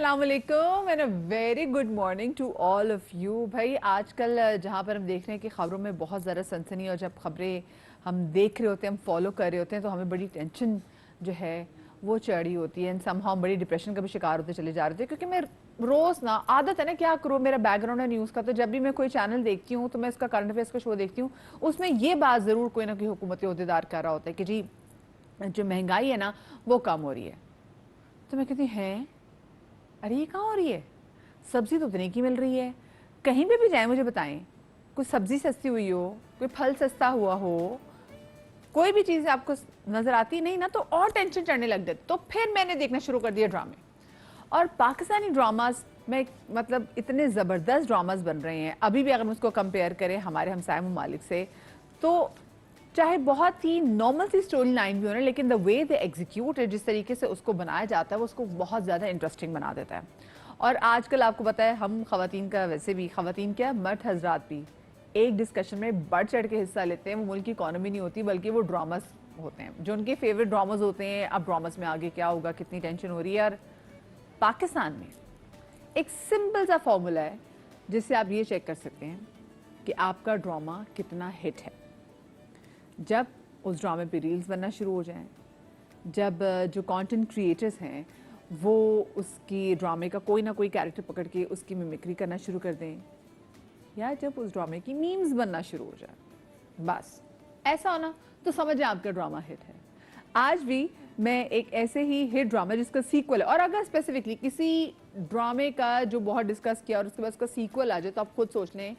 السلام علیکم and a very good morning to all of you. بھائی آج کل جہاں پر ہم دیکھ رہے ہیں کہ خبروں میں بہت زیادہ سنسنی، اور جب خبریں ہم دیکھ رہے ہوتے ہیں، ہم فالو کر رہے ہوتے ہیں، تو ہمیں بڑی ٹینشن جو ہے وہ چڑھی ہوتی ہے، اینڈ سم ہاؤ بڑی ڈپریشن کا بھی شکار ہوتے چلے جا رہے تھے. کیونکہ میں روز نا عادت ہے نا کیا کروں، میرا بیک گراؤنڈ ہے نیوز کا، تو جب بھی میں کوئی چینل دیکھتی ہوں تو میں اس کا کرنٹ افیئرس کا شو دیکھتی ہوں، اس میں یہ بات ضرور کوئی نہ کوئی حکومتی عہدیدار کر رہا ہوتا ہے کہ جی جو مہنگائی ہے نا وہ کم ہو رہی ہے. تو میں کہتی ہیں ارے یہ کہاں ہو رہی ہے؟ سبزی تو اتنے کی مل رہی ہے. کہیں پہ بھی جائیں مجھے بتائیں، کوئی سبزی سستی ہوئی ہو، کوئی پھل سستا ہوا ہو، کوئی بھی چیز آپ کو نظر آتی نہیں نا، تو اور ٹینشن چڑھنے لگ جاتی. تو پھر میں نے دیکھنا شروع کر دیا ڈرامے. اور پاکستانی ڈراماز میں مطلب اتنے زبردست ڈراماز بن رہے ہیں ابھی بھی. اگر ہم اس کو کمپیئر کریں ہمارے ہمسائے ممالک سے، تو چاہے بہت ہی نارمل سی سٹوری لائن بھی ہونا، لیکن دا وے دے ایگزیکیوٹ ہے، جس طریقے سے اس کو بنایا جاتا ہے، وہ اس کو بہت زیادہ انٹرسٹنگ بنا دیتا ہے. اور آج کل آپ کو پتہ ہے ہم خواتین کا، ویسے بھی خواتین کیا مرد حضرات بھی ایک ڈسکشن میں بڑھ چڑھ کے حصہ لیتے ہیں. وہ ملک کی اکانومی نہیں ہوتی بلکہ وہ ڈراماز ہوتے ہیں جو ان کے فیوریٹ ڈراماز ہوتے ہیں. اب ڈراماز میں آگے کیا ہوگا، کتنی ٹینشن ہو رہی ہے. اور پاکستان میں ایک سمپل سا فارمولا ہے جس سے آپ یہ چیک کر سکتے ہیں کہ آپ کا ڈرامہ کتنا ہٹ ہے. جب اس ڈرامے پہ ریلز بننا شروع ہو جائیں، جب جو کانٹینٹ کریٹرز ہیں وہ اس کی ڈرامے کا کوئی نہ کوئی کیریکٹر پکڑ کے اس کی میمکری کرنا شروع کر دیں، یا جب اس ڈرامے کی میمز بننا شروع ہو جائے، بس ایسا ہونا تو سمجھیں آپ کا ڈرامہ ہٹ ہے. آج بھی میں ایک ایسے ہی ہٹ ڈرامہ جس کا سیکول ہے، اور اگر اسپیسیفکلی کسی ڈرامے کا جو بہت ڈسکس کیا اور اس کے بعد اس کا سیکول آ جائے، تو آپ خود سوچ لیں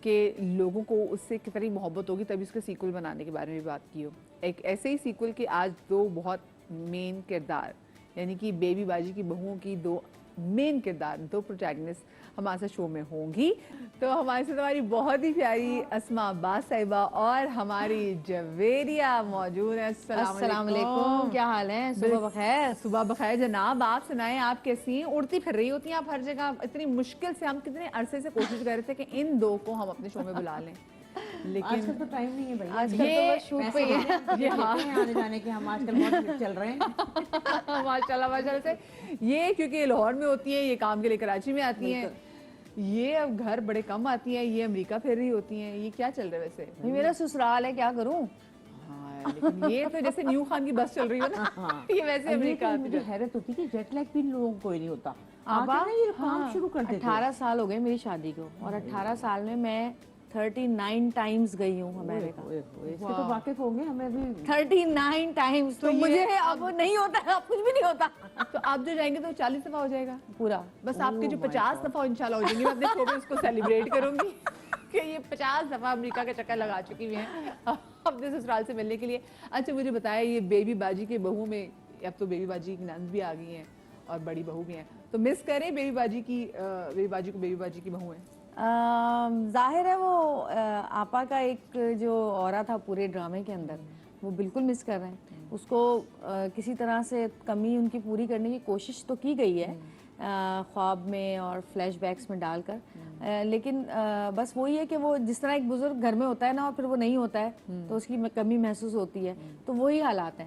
کہ لوگوں کو اس سے کتنی محبت ہوگی تبھی اس کا سیکول بنانے کے بارے میں بات کی ہو. ایک ایسے ہی سیکول کی آج دو بہت مین کردار، یعنی کہ بیبی باجی کی بہوؤں کی دو مین کردار، دو پروٹیگنسٹ ہمارے ساتھ شو میں ہوں گی. تو ہمارے ساتھ ہماری بہت ہی پیاری اسماء عباس صاحبہ اور ہماری جویریہ موجود ہیں. السلام علیکم، کیا حال ہے؟ صبح بخیر. صبح بخیر جناب. آپ سنائیں، آپ کیسی ہیں؟ اڑتی پھر رہی ہوتی ہیں آپ ہر جگہ. اتنی مشکل سے ہم کتنے عرصے سے کوشش کر رہے تھے کہ ان دو کو ہم اپنے شو میں بلا لیں، لیکن آج کل تو ٹائم نہیں ہے بھائی. آج کل تو بس شوٹ پہ ہی ہے. آنے جانے کے ہم آج کل بہت چل رہے ہیں ماشاء اللہ سے. یہ کیونکہ لاہور میں ہوتی ہیں، یہ کام کے لیے کراچی میں آتی ہیں، یہ اب گھر بڑے کم آتی ہیں، یہ امریکہ پھر رہی ہوتی ہیں. یہ کیا چل رہا ہے ویسے؟ میرا سسرال ہے، کیا کروں. ہاں لیکن یہ تو جیسے نیو خان کی بس چل رہی ہو نا، یہ ویسے امریکہ. مجھے حیرت ہوتی کہ جیٹ لیگ بھی لوگوں کو نہیں ہوتا. یہ کام شروع کر دیتے. 18 سال ہو گئے میری شادی کو، اور 18 سال میں 39 ٹائمز گئی ہوں امریکہ. اس سے تو واقف ہوں گے ہمیں بھی. 39 ٹائمز. تو مجھے اب نہیں ہوتا، اب کچھ بھی نہیں ہوتا. تو آپ جو جائیں گے تو 40 دفعہ ہو جائے گا پورا. بس آپ کے جو 50 دفعہ انشاءاللہ ہو جائیں گے. میں اپنے شو پہ اس کو سیلیبریٹ کروں گی کہ یہ 50 دفعہ امریکہ کا چکر لگا چکی ہوئی ہیں اپنے سسرال سے ملنے کے لیے. اچھا مجھے بتایا، یہ بیبی باجی کے بہو میں اب تو بیبی باجی کی نند بھی آ گئی ہیں اور بڑی بہو بھی ہیں، تو مس کریں بیبی باجی کو بیبی باجی کی بہو ہیں. ظاہر ہے وہ آپا کا ایک جو اورا تھا پورے ڈرامے کے اندر، وہ بالکل مس کر رہے ہیں. اس کو کسی طرح سے کمی ان کی پوری کرنے کی کوشش تو کی گئی ہے خواب میں اور فلیش بیکس میں ڈال کر، لیکن بس وہی ہے کہ وہ جس طرح ایک بزرگ گھر میں ہوتا ہے نا اور پھر وہ نہیں ہوتا ہے تو اس کی کمی محسوس ہوتی ہے. تو وہی حالات ہیں.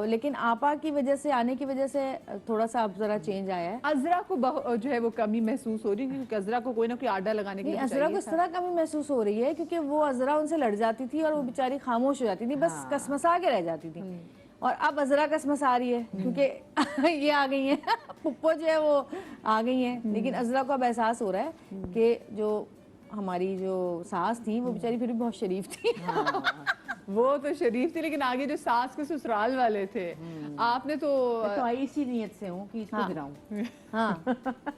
لیکن آپا کی وجہ سے، آنے کی وجہ سے تھوڑا سا اب ذرا چینج آیا ہے. عذرا کو جو ہے وہ کمی محسوس ہو رہی ہے، کیونکہ عذرا کو کوئی نہ کوئی آڈا لگانے کے لیے عذرا کو اس طرح کمی محسوس ہو رہی ہے کیونکہ وہ عذرا ان سے لڑ جاتی تھی اور وہ بیچاری خاموش ہو جاتی تھی، بس کسمسا کے رہ جاتی تھی. اور اب عذرا کسمس آ رہی ہے کیونکہ یہ آ گئی ہیں، پپو جو ہے وہ آ گئی ہیں. لیکن عذرا کو اب احساس ہو رہا ہے کہ جو ہماری جو ساس تھی وہ بیچاری پھر بھی بہت شریف تھی. وہ تو شریف تھی، لیکن آگے جو ساس کے سسرال والے تھے، آپ نے تو آئی اسی نیت سے ہوں کہ اس کو گراؤں. ہاں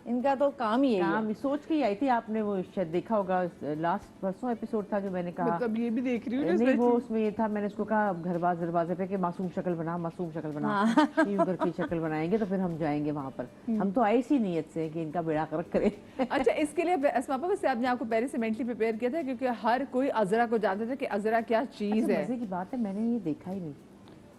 ان کا تو کام ہی ہے. سوچ کے آئی تھی. آپ نے وہ شاید دیکھا ہوگا، لاسٹ پرسوں ایپیسوڈ تھا جو میں نے کہا، مطلب یہ بھی دیکھ رہی ہوں نہیں وہ اس میں یہ تھا، میں نے اس کو کہا گھر باز دروازے پہ کہ معصوم شکل بنا، معصوم شکل بنا، یوں کر کے شکل بنائیں گے تو پھر ہم جائیں گے وہاں پر. ہم تو آئی اسی نیت سے کہ ان کا بیڑا غرق کرے. اچھا اس کے لیے اسماء آپا ویسے آپ نے آپ کو پہلے سے مینٹلی پریپیئر کیا تھا؟ کیونکہ ہر کوئی عذرا کو جانتا تھا کہ عذرا کیا چیز ہے. مزے کی بات ہے، میں نے یہ دیکھا ہی نہیں،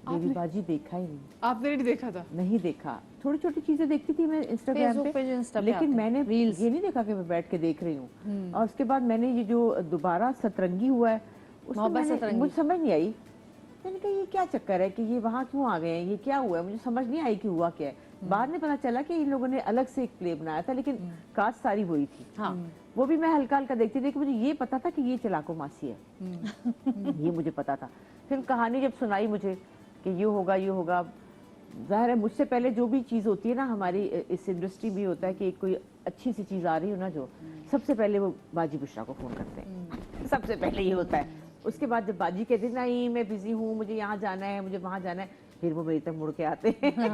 بیبی باجی دیکھا ہی نہیں. آپ نے نہیں دیکھا تھا؟ نہیں دیکھا. تھوڑی چھوٹی چیزیں دیکھتی تھی میں انسٹاگرام پہ، لیکن میں نے یہ نہیں دیکھا کہ میں بیٹھ کے دیکھ رہی ہوں. اور اس کے بعد میں نے یہ جو دوبارہ سترنگی ہوا ہے، اس میں مجھے سمجھ نہیں آئی. میں نے کہا یہ کیا چکر ہے کہ یہ وہاں کیوں آ گئے ہیں، یہ کیا ہوا ہے، مجھے سمجھ نہیں آئی کہ ہوا کیا ہے. بعد میں پتا چلا کہ ان لوگوں نے الگ سے ایک پلے بنایا تھا لیکن کاسٹ ساری وہی تھی. ہاں وہ بھی میں ہلکا ہلکا دیکھتی تھی کہ مجھے یہ پتا تھا کہ یہ چلاکو ماسی ہے, یہ مجھے پتا تھا. پھر کہانی جب سنائی مجھے کہ یہ ہوگا, ظاہر ہے مجھ سے پہلے جو بھی چیز ہوتی ہے نا ہماری اس انڈسٹری بھی ہوتا ہے کہ کوئی اچھی سی چیز آ رہی ہو نا جو سب سے پہلے وہ باجی بشرا کو فون کرتے ہیں, سب سے پہلے یہ ہوتا ہے. اس کے بعد جب باجی کہتے ہیں نہیں میں بزی ہوں, مجھے یہاں جانا ہے, مجھے وہاں جانا ہے, پھر وہ میری طرف مڑ کے آتے ہیں.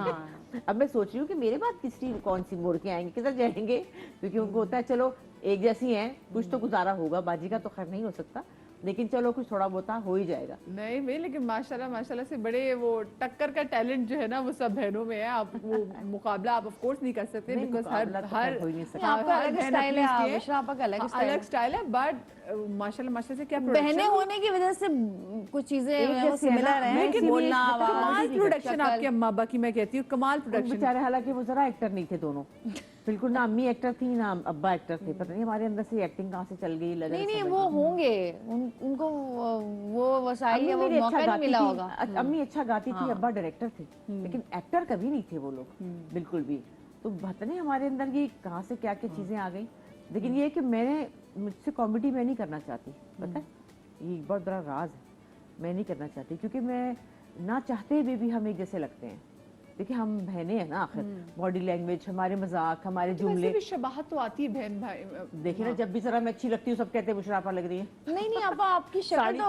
اب میں سوچ رہی ہوں کہ میرے بعد کون سی مڑ کے آئیں گے, کدھر جائیں گے, کیونکہ ان کو ہوتا ہے چلو ایک جیسی ہیں, کچھ تو گزارا ہوگا. باجی کا تو خیر نہیں ہو سکتا لیکن چلو کچھ تھوڑا بہت ہو ہی جائے گا. نہیں بھائی لیکن ماشاءاللہ سے بڑے وہ ٹکر کا ٹیلنٹ جو ہے نا وہ سب بہنوں میں ہے. آپ وہ مقابلہ آپ آف کورس نہیں کر سکتے بیکاز ہر آپ کا الگ اسٹائل ہے, بشرا آپا کا الگ اسٹائل ہے, بٹ ماشاءاللہ سے کیا بہنیں ہونے کی وجہ سے کچھ چیزیں سملر ہیں, بولنا, کمال پروڈکشن آپ کے اماں ابا کی, میں کہتی ہوں کمال پروڈکشن. بیچارے حالانکہ وہ ذرا ایکٹر نہیں تھے دونوں, بالکل نہ امی ایکٹر تھی نہ ابا ایکٹر تھے. پتہ نہیں ہمارے اندر سے ایکٹنگ کہاں سے چل گئی. نہیں وہ ہوں گے, ان کو وہ وسائل یا وہ موقع نہیں ملا ہوگا. امی اچھا گاتی تھی, ابا ڈائریکٹر تھے لیکن ایکٹر کبھی نہیں تھے وہ لوگ بالکل بھی. تو پتہ نہیں ہمارے اندر یہ کہاں سے کیا چیزیں آ گئیں. لیکن یہ کہ مجھ سے کامیڈی میں نہیں کرنا چاہتی, پتہ ہے یہ بہت بڑا راز ہے. میں نہیں کرنا چاہتی کیونکہ میں نہ چاہتے ہوئے بھی ہم ایک جیسے لگتے ہیں. دیکھیں ہم بہنیں ہیں نا آخر, باڈی لینگویج, ہمارے مذاق, ہمارے جملے, بھی شباہت تو آتی ہے بہن بھائی. دیکھیں نا جب بھی ذرا میں اچھی لگتی ہوں سب کہتے ہیں بشرا آپا لگ رہی ہے. نہیں آپا آپ کی شکل تو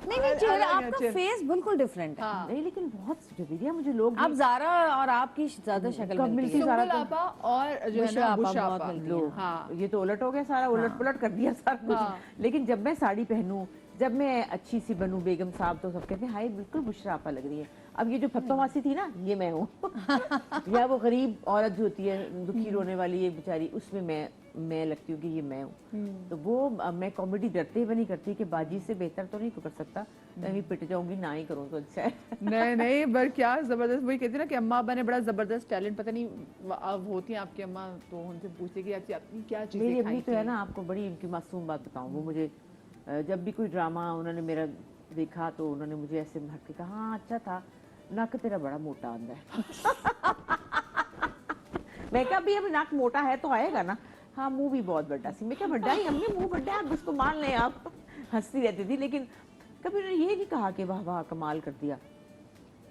نہیں چہرہ, آپ کا فیس بالکل ڈفرینٹ ہے. نہیں لیکن بہت جدیدیا مجھے لوگ آپ زارا اور آپ کی زیادہ شکل ملتی ہے. سنبل آپا اور جو ہے نا بشرا آپا, یہ تو الٹ ہو گیا سارا, الٹ پلٹ کر دیا سارا کچھ. لیکن جب میں ساڑی پہنوں, جب میں اچھی سی بنوں بیگم صاحب, تو سب کہتے ہیں ہائے بالکل بشرا آپا لگ رہی ہے. اب یہ جو پھپھا ماسی تھی نا یہ میں ہوں, یا وہ غریب عورت جو ہوتی ہے دکھی رونے والی ایک بیچاری, اس میں میں لگتی ہوں کہ یہ میں ہوں. تو وہ میں کامیڈی ڈرتے ہوئے نہیں کرتی کہ باجی سے بہتر تو نہیں کر سکتا, کہیں پٹ جاؤں گی نہ ہی کروں تو اچھا ہے. نہیں پر کیا زبردست, وہی کہتی نا کہ اماں ابا نے بڑا زبردست ٹیلنٹ, پتہ نہیں اب ہوتی ہیں آپ کی اماں تو ان سے پوچھتے کہ آپ کی کیا چیزیں. میری امی تو ہے نا, آپ کو بڑی ان کی معصوم بات بتاؤں, وہ مجھے جب بھی کوئی ڈرامہ انہوں نے میرا دیکھا تو انہوں نے مجھے ایسے ہٹ کے کہا ہاں اچھا تھا, ناک تیرا بڑا موٹا آندا ہے. میں کہا بھی اب ناک موٹا ہے تو آئے گا نا, ہاں منہ بھی بہت بڑا سی. میں کہا بڑا ہی امی منہ بڑا ہے, آپ اس کو مان لیں. آپ ہنستی رہتی تھی لیکن کبھی انہوں نے یہ نہیں کہا کہ واہ واہ کمال کر دیا.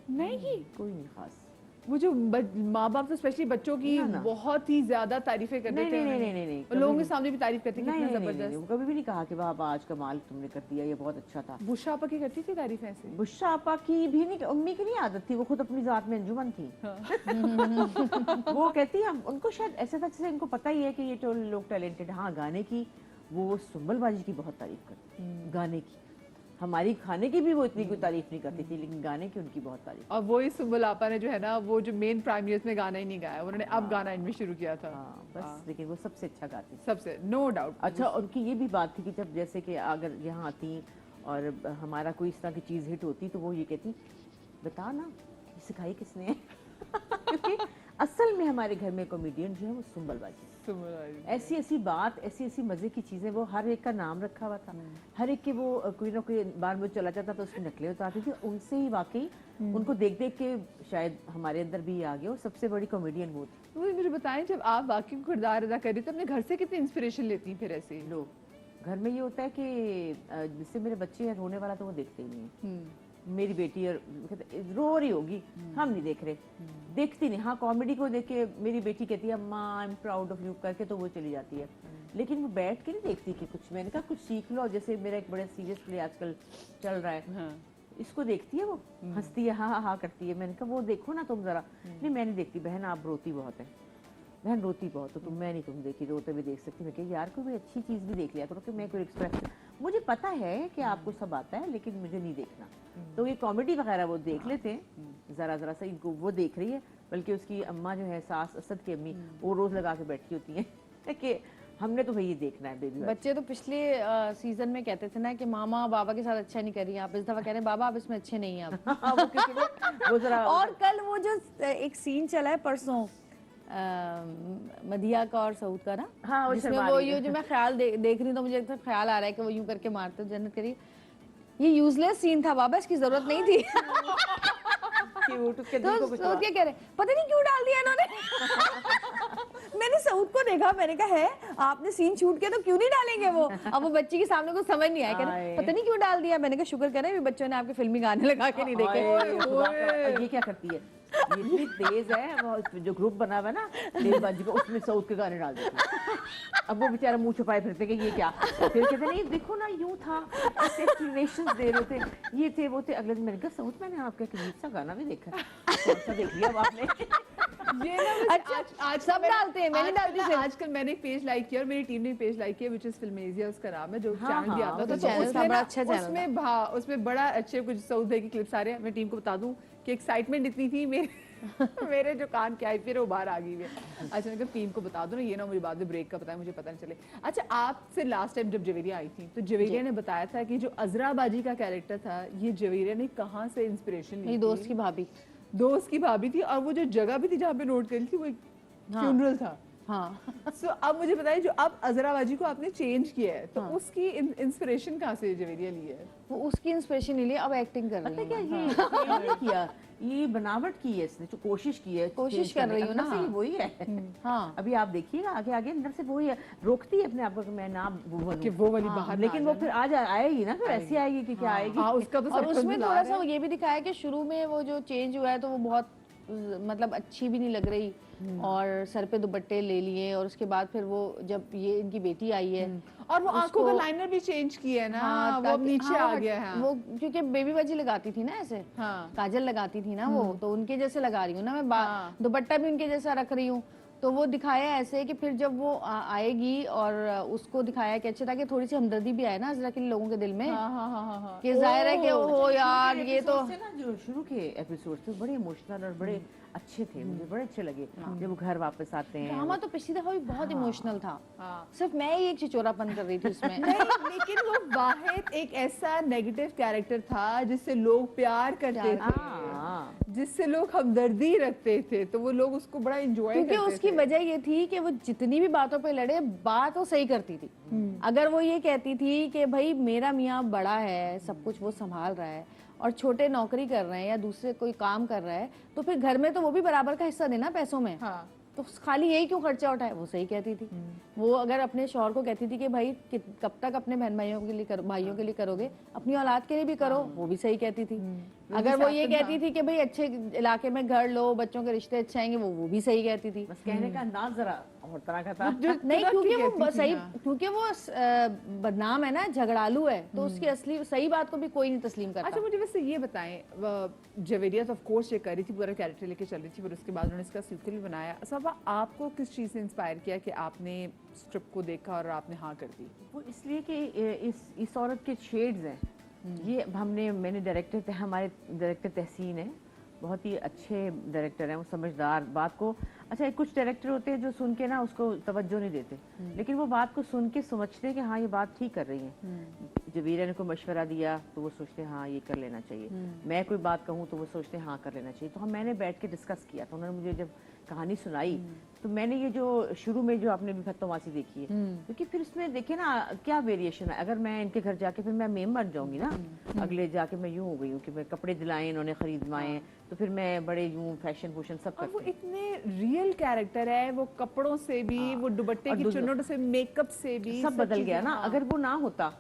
نہیں کوئی نہیں خاص. وہ جو ماں باپ تو اسپیشلی بچوں کی بہت ہی زیادہ تعریفیں کرتے تھے, نہیں لوگوں کے سامنے بھی تعریف کرتے کتنا زبردست. کبھی بھی نہیں کہا کہ واہ آج کمال تم نے کر دیا, یہ بہت اچھا تھا. بشرا آپا کی کرتی تھی تعریف ایسے؟ بشرا آپا کی بھی نہیں, امی کی نہیں عادت تھی, وہ خود اپنی ذات میں انجمن تھی. وہ کہتی ہے ان کو شاید ایسا تھا جیسے ان کو پتہ ہی ہے کہ یہ جو لوگ ٹیلنٹڈ. ہاں گانے کی وہ سنبل باجی کی بہت تعریف کرتی, گانے کی. ہماری کھانے کی بھی وہ اتنی کوئی تعریف نہیں کرتی تھی لیکن گانے کی ان کی بہت تعریف. اور وہی سنبل آپا نے جو ہے نا وہ جو مین پرائم نیوز میں گانا ہی نہیں گایا, انہوں نے اب گانا ان میں شروع کیا تھا. بس لیکن وہ سب سے اچھا گاتی, سب سے نو ڈاؤٹ. اچھا ان کی یہ بھی بات تھی کہ جب جیسے کہ اگر یہاں آتی اور ہمارا کوئی اس طرح کی چیز ہٹ ہوتی تو وہ یہ کہتی بتا نا سکھائی کس نے. کیونکہ اصل میں ہمارے گھر میں کامیڈین جو ہے وہ سنبل باجی. ایسی ایسی بات, ایسی ایسی مزے کی چیزیں, وہ ہر ایک کا نام رکھا ہوا تھا, ہر ایک کے وہ کوئی نہ کوئی بار وہ چلا جاتا تھا اس کی نقلیں اتارتی تھی. ان سے ہی واقعی ان کو دیکھ دیکھ کے شاید ہمارے اندر بھی آ گیا, اور سب سے بڑی کامیڈین وہ تھی. مجھے بتائیں جب آپ واقعی کردار ادا کر رہی تو اپنے گھر سے کتنی انسپریشن لیتی ہیں پھر ایسے لوگ؟ گھر میں یہ ہوتا ہے کہ جس سے میرے بچے ہیں رونے والا تو وہ دیکھتے ہی نہیں ہیں. میری بیٹی رو رہی ہوگی, ہم نہیں دیکھ رہے, دیکھتی نہیں. ہاں کامیڈی کو دیکھ کے میری بیٹی کہتی ہے اماں I am proud of you کر کے تو وہ چلی جاتی ہے, لیکن وہ بیٹھ کے نہیں دیکھتی کہ کچھ. میں نے کہا کچھ سیکھ لو, جیسے میرا ایک بڑا سیریس پلے آج کل چل رہا ہے, اس کو دیکھتی ہے وہ ہنستی ہے, ہاں ہاں کرتی ہے. میں نے کہا وہ دیکھو نا تم ذرا. نہیں میں نہیں دیکھتی بہن, آپ روتی بہت ہے, بہن روتی بہت ہو تم, میں نہیں تم دیکھی روتے ہوئے دیکھ سکتی. میں کہ یار کوئی اچھی چیز بھی دیکھ لیا کرو کہ میں کوئی ایکسپریس, مجھے پتا ہے کہ آپ کو سب آتا ہے لیکن مجھے نہیں دیکھنا. تو یہ کامیڈی وغیرہ وہ دیکھ لیتے ہیں ذرا ذرا سا, ان کو وہ دیکھ رہی ہے. بلکہ اس کی اماں جو ہے ساس اسد کی امی, وہ روز لگا کے بیٹھی ہوتی ہیں کہ ہم نے تو بھئی یہ دیکھنا ہے بیبی. بچے تو پچھلے سیزن میں کہتے تھے نا کہ ماما بابا کے ساتھ اچھا نہیں کر رہی, آپ اس دفعہ کہہ رہے ہیں بابا آپ اس میں اچھے نہیں ہیں اب. اور کل وہ جو ایک سین چلا ہے پرسوں مدیہ کا اور سعود کا نا, جس میں وہ جو میں خیال دیکھ رہی ہوں تو مجھے خیال آ رہا ہے کہ وہ یوں کر کے مارتے جنت کری. یہ یوزلیس سین تھا بابا, اس کی ضرورت نہیں تھی. क्यूट, उसके दिल को कुछ सऊद क्या कह रहे, पता नहीं क्यों डाल दिया इन्होंने। मैंने सऊद को देखा, मैंने कहा है आपने सीन शूट किया तो क्यों नहीं डालेंगे वो। अब वो बच्ची के सामने कुछ समझ नहीं आया, कह रहे पता नहीं क्यों डाल दिया। मैंने कहा शुक्र करें बच्चों ने आपके फिल्मी गाने लगा के नहीं देखे। ये क्या करती है, ये इतनी तेज है, वो जो ग्रुप बना हुआ है ना देव बाजी का, उसमें साउथ के गाने डाल देते हैं। अब वो बेचारा मुंह छुपाए फिरते कि ये क्या, फिर कहते नहीं देखो ना यूं था, ऐसे एक्सप्लेनेशंस दे रहे थे, ये थे वो थे। अगले दिन मैंने कहा साउथ मैंने आपका एक अजीब सा गाना भी देखा, कौन सा देख लिया अब आपने? ये ना अच्छा, आज सब डालते हैं, मैंने डालती हूँ। आजकल मैंने एक पेज लाइक किया और मेरी टीम ने पेज लाइक किया, विच इज फिल्मेजिया उसका नाम है, जो चैनल भी आता है। तो चैनल था, बड़ा अच्छा चैनल था। उसमें बड़ा अच्छे कुछ साउथ भाई की क्लिप्स आ रहे हैं। मैं टीम को बता दूं कि एक्साइटमेंट इतनी थी मेरे जो कान के आई फिर वो बाहर आ गई है। अच्छा मैं टीम को बता दो ना, ये ना मुझे बाद में ब्रेक का पता है, मुझे पता नहीं चले। अच्छा आपसे लास्ट टाइम जब जवेरिया आई थी तो जवेरिया ने बताया था कि जो अजरा बाजी का कैरेक्टर था, ये जवेरिया ने कहाँ से इंस्पिरेशन ली? मेरी दोस्त की भाभी, दोस्त की भाभी थी, और वो जो जगह भी थी जहाँ पे नोट करी थी वो एक फ्यूनरल था। हाँ। सो अब मुझे बताइए, जो अब अजरा बाजी को आपने चेंज किया है तो उसकी इंस्पिरेशन कहाँ से जवेरिया ली है? वो उसकी इंस्पिरेशन नहीं ली, अब एक्टिंग कर रही पता है। क्या ये नहीं किया, ये बनावट की है इसने, जो कोशिश की है, कोशिश कर रही हूँ ना, अंदर से वही है। हाँ अभी आप देखिएगा आगे आगे अंदर से वही है, रोकती है अपने आप को कि मैं ना वो बनूं। कि वो वाली बाहर ना लेकिन आ वो फिर आज आएगी ना, फिर ऐसी आएगी कि क्या आएगी। हाँ उसका तो और सब उसमें कुछ थोड़ा है। सा ये भी दिखाया कि शुरू में वो जो चेंज हुआ है तो वो बहुत मतलब अच्छी भी नहीं लग रही, और सर पे दुपट्टे ले लिए, और उसके बाद फिर वो जब ये इनकी बेटी आई है और वो आंखों का लाइनर भी चेंज किया है ना, वो अब नीचे आ गया है। वो क्योंकि बेबी बाजी लगाती थी ना ऐसे, हाँ काजल लगाती थी ना वो, तो उनके जैसे लगा रही हूँ ना मैं, दुपट्टा भी उनके जैसा रख रही हूँ। तो वो दिखाया ऐसे कि फिर जब वो आएगी और उसको दिखाया कि अच्छा, ताकि थोड़ी सी हमदर्दी भी आए ना अजरा के लोगों के दिल में, कि जाहिर है कि ओ यार ये तो ना जो शुरू के एपिसोड थे बड़े इमोशनल और बड़े अच्छे थे, मुझे बड़े अच्छे लगे जब वो घर वापस आते हैं। ड्रामा तो पिछली दफा भी बहुत इमोशनल था, हाँ। सिर्फ मैं ही एक चिचोरापन कर रही थी उसमें। नहीं, लेकिन वो वाहिद एक ऐसा नेगेटिव कैरेक्टर था जिससे लोग प्यार करते थे, जिससे लोग हमदर्दी रखते थे, तो वो लोग उसको बड़ा एंजॉय करते थे। क्योंकि उसकी वजह ये थी कि वो जितनी भी बातों पे लड़े, बात वो सही करती थी। अगर वो ये कहती थी कि भाई मेरा मियाँ बड़ा है, सब कुछ वो संभाल रहा है, और छोटे नौकरी कर रहे हैं या दूसरे कोई काम कर रहा है, तो फिर घर में तो वो भी बराबर का हिस्सा देना पैसों में। हाँ। तो खाली यही क्यों खर्चा उठाए, वो सही कहती थी। वो अगर अपने शौहर को कहती थी कि भाई कब तक अपने बहन भाइयों के लिए करोगे, अपनी औलाद के लिए भी करो, वो भी सही कहती थी। अगर वो ये कहती थी कि भाई अच्छे इलाके में घर लो, बच्चों के रिश्ते अच्छे आएंगे, वो भी सही कहती थी। बस कहने का अंदाज जरा और तरह का था। नहीं, क्योंकि वो सही, क्योंकि वो बदनाम है ना, झगड़ालू है, तो उसकी असली सही बात को भी कोई नहीं तस्लीम करता। अच्छा मुझे वैसे ये बताएं, जवेरिया तो ऑफ कोर्स ये कर रही थी, पूरा कैरेक्टर लेके चल रही थी, फिर उसके बाद उन्होंने इसका सीक्वल भी बनाया। सब आपको किस चीज़ से इंस्पायर किया कि आपने स्क्रिप्ट को देखा और आपने हाँ कर दी? वो इसलिए कि इस औरत के शेड्स हैं, ये मैंने डायरेक्टर थे, हमारे डायरेक्टर तहसीन है, बहुत ही अच्छे डायरेक्टर हैं, वो समझदार बात को। अच्छा कुछ डायरेक्टर होते हैं जो सुन के ना उसको तवज्जो नहीं देते, लेकिन वो बात को सुन के समझते हैं कि हाँ ये बात ठीक कर रही है। जवेरिया ने कोई मशवरा दिया तो वो सोचते हैं हाँ ये कर लेना चाहिए, मैं कोई बात कहूँ तो वो सोचते हैं हाँ कर लेना चाहिए। तो मैंने बैठ के डिस्कस किया था, उन्होंने मुझे जब कहानी सुनाई तो मैंने ये जो शुरू में जो आपने भी फतोमासी देखी है, क्योंकि फिर उसमें देखिए ना क्या वेरिएशन है। अगर मैं इनके घर जाके फिर मैं मेम बन जाऊंगी ना, अगले जाके मैं यूं हो गई हूँ कि मैं कपड़े दिलाए इन्होंने, खरीदवाए, तो फिर मैं बड़े यूं फैशन फूशन सब और वो करती इतने रियल कैरेक्टर है, वो कपड़ों से भी, वो दुपट्टे की चुन्नट से, मेकअप से भी सब बदल गया ना। अगर वो ना होता,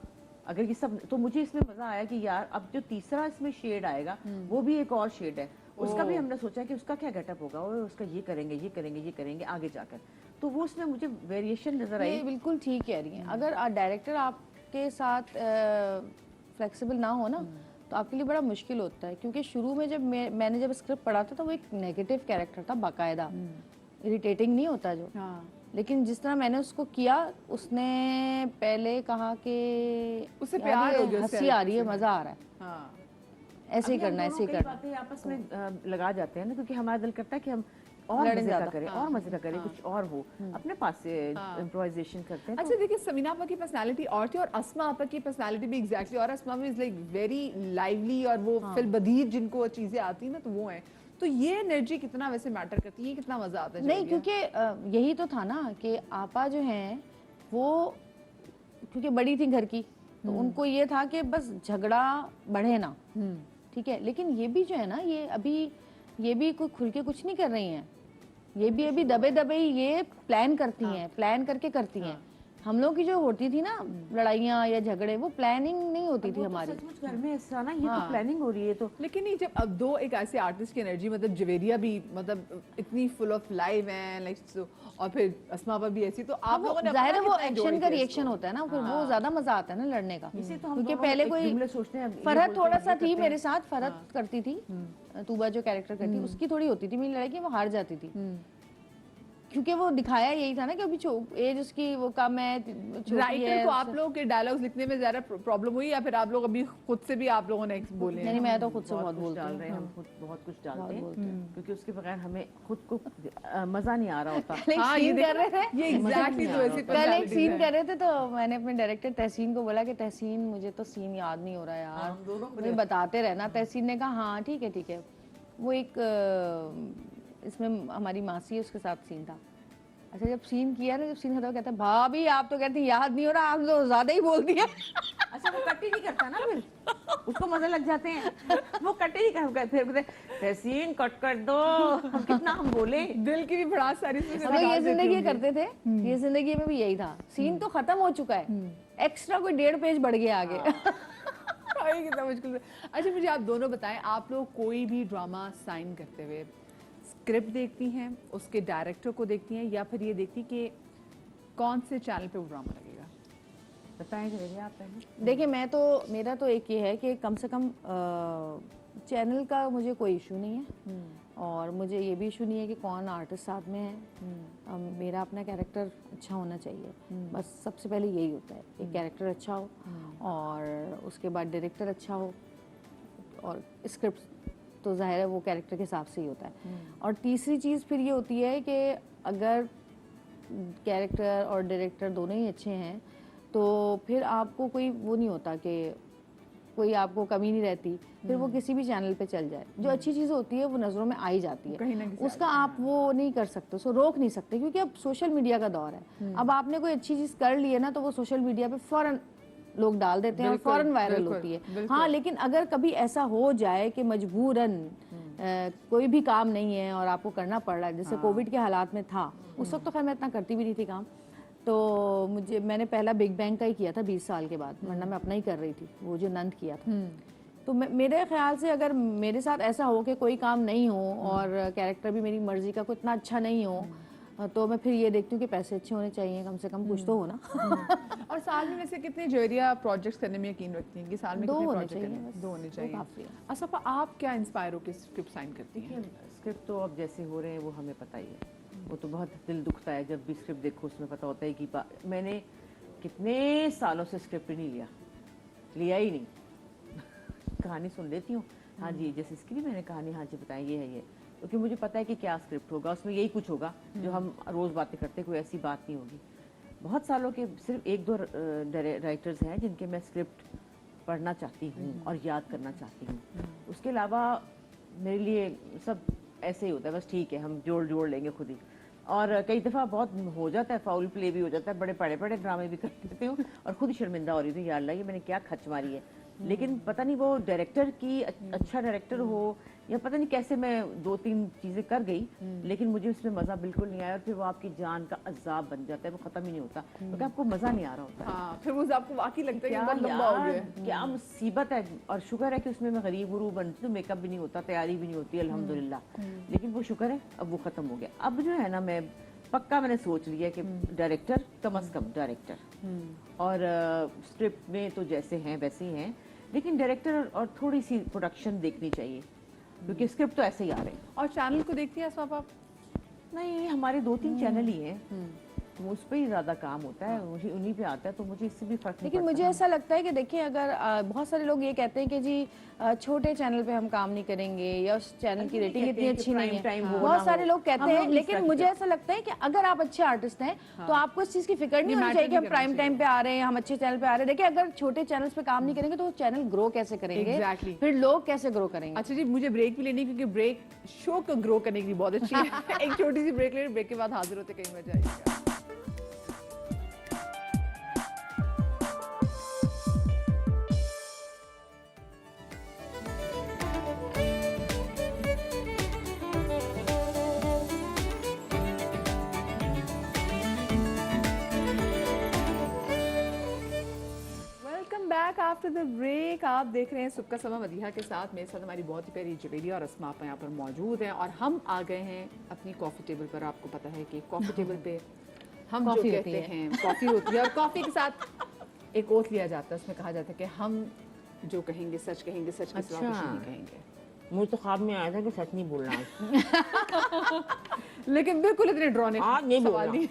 अगर ये सब, तो मुझे इसमें मजा आया कि यार अब जो तीसरा इसमें शेड आएगा वो भी एक और शेड है, उसका भी हमने सोचा कि उसका क्या गेटअप होगा, और उसका ये करेंगे आगे जाकर, तो वो उसमें मुझे वेरिएशन नजर आई। बिल्कुल ठीक कह रही हैं। अगर डायरेक्टर आपके साथ फ्लेक्सिबल ना हो ना तो आपके लिए बड़ा मुश्किल होता है, क्योंकि शुरू में जब मैंने जब स्क्रिप्ट पढ़ा था तो वो एक नेगेटिव कैरेक्टर था बाकायदा, इरिटेटिंग नहीं होता जो। लेकिन जिस तरह मैंने उसको किया, उसने पहले कहा कि उससे प्यार हो गया, हंसी आ रही है, मजा आ रहा है, ऐसे ही करना, ऐसे ही करना। बातें आपस में लगा जाते हैं ना, क्योंकि हमारा दिल करता है कि हम और मजे का करें, और मजे का करें, कुछ और हो, अपने पास से इम्प्रोवाइजेशन करते हैं। अच्छा देखिए, समीना आपा की पर्सनालिटी और थी, और अस्मा आपा की पर्सनालिटी भी एग्जैक्टली, और अस्मा भी इज लाइक वेरी लाइवली, और वो फिल बदीर जिनको चीजें आती ना तो वो है। तो ये एनर्जी कितना वैसे मैटर करती है, कितना मजा आता है? नहीं, क्योंकि यही तो था ना कि आपा जो हैं वो क्योंकि बड़ी थी घर की, तो उनको ये था कि बस झगड़ा बढ़े ना, ठीक है। लेकिन ये भी जो है ना, ये अभी ये भी कोई खुल के कुछ नहीं कर रही हैं, ये भी अभी दबे दबे ही ये प्लान करती हैं, प्लान करके करती हैं। हम लोग की जो होती थी ना लड़ाइयाँ या झगड़े, वो प्लानिंग नहीं होती थी हमारी। सचमुच घर में ऐसा ना, ये तो प्लानिंग हो रही है तो। लेकिन नहीं, जब अब दो एक ऐसे आर्टिस्ट की एनर्जी, मतलब जवेरिया भी मतलब इतनी फुल ऑफ लाइव है लाइक, और फिर अस्मा पर भी ऐसी, तो आप लोगों ने जाहिर है वो कितना enjoy एक्शन का किया रिएक्शन इसको? होता है ना, फिर वो ज्यादा मजा आता है ना लड़ने का। इसे तो हम क्योंकि दोनों पहले एक कोई जुमले सोचते हैं, ये फरहत बोलते थोड़ा हैं, सा ये थी करते मेरे हैं। साथ, फरहत करती थी, तूबा जो कैरेक्टर करती, उसकी थोड़ी होती थी मेरी लड़ाई की, वो हार जाती थी। क्योंकि वो दिखाया यही था ना कि अभी एज उसकी वो कम है, छोटी राइटर है। को आप लोगों के डायलॉग्स लिखने में ज्यादा प्रॉब्लम हुई, या फिर आप लोग अभी खुद से भी आप लोगों ने बोले हैं? नहीं, मैं तो खुद से बहुत कुछ बोलती डाल हूँ। रहे हैं, हम खुद बहुत कुछ डालते हैं, बोलते क्योंकि उसके बगैर हमें खुद को मजा नहीं आ रहा होता। हाँ, ये सीन कर रहे थे, ये एग्जैक्टली तो ऐसे कल एक सीन कर रहे थे, तो मैंने अपने डायरेक्टर तहसीन को बोला कि तहसीन मुझे तो सीन याद नहीं हो रहा यार, हम दोनों मुझे बताते रहना। तहसीन ने कहा हाँ ठीक है ठीक है। वो एक इसमें हमारी मासी है, उसके साथ सीन था। अच्छा जब सीन किया ना, जब सीन खत्म, कहता है भाभी आप तो कहती याद नहीं हो रहा, आप तो ज्यादा ही बोल दिया। अच्छा वो कट ही नहीं करता ना, फिर उसको मजे लग जाते हैं, वो कट ही नहीं करता, फिर बोलते तहसीन कट कर दो, हम कितना हम बोले। दिल की भी भड़ास सारी चीजें हम लोग निकाल ये देती जिंदगी होंगी। करते थे, ये जिंदगी में भी यही था। सीन तो खत्म हो चुका है, एक्स्ट्रा कोई 1.5 पेज बढ़ गया आगे। भाई कितना मुश्किल। अच्छा मुझे आप दोनों बताएं, आप लोग कोई भी ड्रामा साइन करते हुए स्क्रिप्ट देखती हैं, उसके डायरेक्टर को देखती हैं, या फिर ये देखती कि कौन से चैनल पे वो ड्रामा लगेगा? बताएं जरा आप पहले। देखिए मैं तो, मेरा तो एक ये है कि कम से कम चैनल का मुझे कोई इशू नहीं है, और मुझे ये भी इशू नहीं है कि कौन आर्टिस्ट साथ में है। मेरा अपना कैरेक्टर अच्छा होना चाहिए, बस सबसे पहले यही होता है, एक कैरेक्टर अच्छा हो, और उसके बाद डायरेक्टर अच्छा हो, और स्क्रिप्ट तो जाहिर है वो कैरेक्टर के हिसाब से ही होता है। और तीसरी चीज़ फिर ये होती है कि अगर कैरेक्टर और डायरेक्टर दोनों ही अच्छे हैं, तो फिर आपको कोई वो नहीं होता कि कोई आपको कमी नहीं रहती, फिर वो किसी भी चैनल पे चल जाए। जो अच्छी चीज़ होती है वो नज़रों में आ ही जाती कहीं ना है, कहीं से उसका आप वो नहीं कर सकते, उसको रोक नहीं सकते, क्योंकि अब सोशल मीडिया का दौर है। अब आपने कोई अच्छी चीज़ कर ली है ना, तो वो सोशल मीडिया पे फौरन लोग डाल देते हैं और बिल्कुल, फौरन वायरल बिल्कुल, होती है। बिल्कुल। हाँ, लेकिन अगर कभी ऐसा हो जाए कि मजबूरन कोई भी काम नहीं है और आपको करना पड़ रहा है, जैसे कोविड के हालात में था, उस वक्त तो खैर मैं इतना करती भी नहीं थी काम, तो मैंने पहला बिग बैंग का ही किया था 20 साल के बाद, वरना मैं अपना ही कर रही थी, वो जो नंद किया था। तो मेरे ख्याल से अगर मेरे साथ ऐसा हो कि कोई काम नहीं हो और कैरेक्टर भी मेरी मर्जी का कोई इतना अच्छा नहीं हो, तो मैं फिर ये देखती हूँ कि पैसे अच्छे होने चाहिए, कम से कम कुछ तो हो ना। और साल में वैसे कितने जवेरिया प्रोजेक्ट्स करने में यकीन रखती हैं कि साल में 2 कितने होने प्रोजेक्ट चाहिए करने? बस, 2 होने चाहिए। काफी है। असफा आप क्या इंस्पायर होकर स्क्रिप्ट साइन करती हैं? स्क्रिप्ट तो अब जैसे हो रहे हैं वो हमें पता ही है, वो तो बहुत दिल दुखता है जब भी स्क्रिप्ट देखो, उसमें पता होता है कि मैंने कितने सालों से स्क्रिप्ट नहीं लिया ही नहीं। कहानी सुन लेती हूँ, हाँ जी जैसे इसकी भी मैंने कहानी हाँ जी बताई, ये है ये, क्योंकि मुझे पता है कि क्या स्क्रिप्ट होगा, उसमें यही कुछ होगा जो हम रोज़ बातें करते, कोई ऐसी बात नहीं होगी। बहुत सालों के सिर्फ 1-2 राइटर्स हैं जिनके मैं स्क्रिप्ट पढ़ना चाहती हूँ और याद करना चाहती हूँ। उसके अलावा मेरे लिए सब ऐसे ही होता है, बस ठीक है हम जोड़ लेंगे खुद ही। और कई दफ़ा बहुत हो जाता है, फाउल प्ले भी हो जाता है, बड़े बड़े ड्रामे भी कर देती हूँ और खुद शर्मिंदा हो रही थी, यार ये मैंने क्या खच मारी है। लेकिन पता नहीं वो डायरेक्टर की अच्छा डायरेक्टर हो या पता नहीं कैसे मैं 2-3 चीज़ें कर गई, लेकिन मुझे उसमें मज़ा बिल्कुल नहीं आया, और फिर वो आपकी जान का अजाब बन जाता है, वो ख़त्म ही नहीं होता क्योंकि आपको मज़ा नहीं आ रहा होता है। हाँ, फिर वो आपको वाकई लगता है कि क्या बहुत लंबा हो यार, गया। क्या मुसीबत है। और शुक्र है कि उसमें मैं गरीब गुरु बनती, तो मेकअप भी नहीं होता, तैयारी भी नहीं होती अल्हम्दुलिल्लाह। लेकिन वो शुक्र है अब वो ख़त्म हो गया। अब जो है ना, मैं पक्का मैंने सोच लिया कि डायरेक्टर कम से कम डायरेक्टर, और स्क्रिप्ट में तो जैसे हैं वैसे ही हैं, लेकिन डायरेक्टर और थोड़ी सी प्रोडक्शन देखनी चाहिए, क्योंकि स्क्रिप्ट तो ऐसे ही आ रहे हैं। और चैनल को देखती हैं असफा आप? नहीं, हमारे 2-3 चैनल ही हैं, उस पर ही ज़्यादा काम होता है, मुझे उन्हीं पे आता है, तो मुझे इससे भी फर्क नहीं लेकिन पड़ता। मुझे ऐसा लगता है कि देखिए, अगर बहुत सारे लोग ये कहते हैं कि जी छोटे चैनल पे हम काम नहीं करेंगे, या उस चैनल की रेटिंग इतनी अच्छी नहीं है, बहुत सारे लोग कहते हैं। लेकिन मुझे ऐसा लगता है कि अगर आप अच्छे आर्टिस्ट हैं तो आपको इस चीज़ की फिक्र नहीं होनी चाहिए कि हम प्राइम टाइम पे आ रहे हैं, हम अच्छे चैनल पे आ रहे हैं। देखिए, अगर छोटे चैनल्स पे काम नहीं करेंगे तो चैनल ग्रो कैसे करेंगे, Exactly. फिर लोग कैसे ग्रो करेंगे। अच्छा जी, मुझे ब्रेक भी लेनी, क्योंकि ब्रेक शो को ग्रो करने के लिए बहुत अच्छी है। एक छोटी सी ब्रेक ले, ब्रेक के बाद हाजिर होते, कहीं मजा आएगा। आफ्टर द ब्रेक आप देख रहे हैं सुबह का समय मदीहा के साथ। मेरे साथ हमारी बहुत ही प्यारी जवेरिया और अस्मा आपा यहाँ पर मौजूद हैं और हम आ गए हैं अपनी कॉफ़ी टेबल पर। आपको पता है कि कॉफ़ी टेबल पे हम जो कॉफ़ी कहते हैं कॉफ़ी होती है और कॉफ़ी के साथ एक ओथ लिया जाता है, उसमें कहा जाता है कि हम जो कहेंगे सच कहेंगे, सच के सिवा कुछ नहीं कहेंगे। मुझे तो ख्वाब में आया था कि सच नहीं बोलना आज। लेकिन बिल्कुल इतने डरावने आज नहीं सवाल नहीं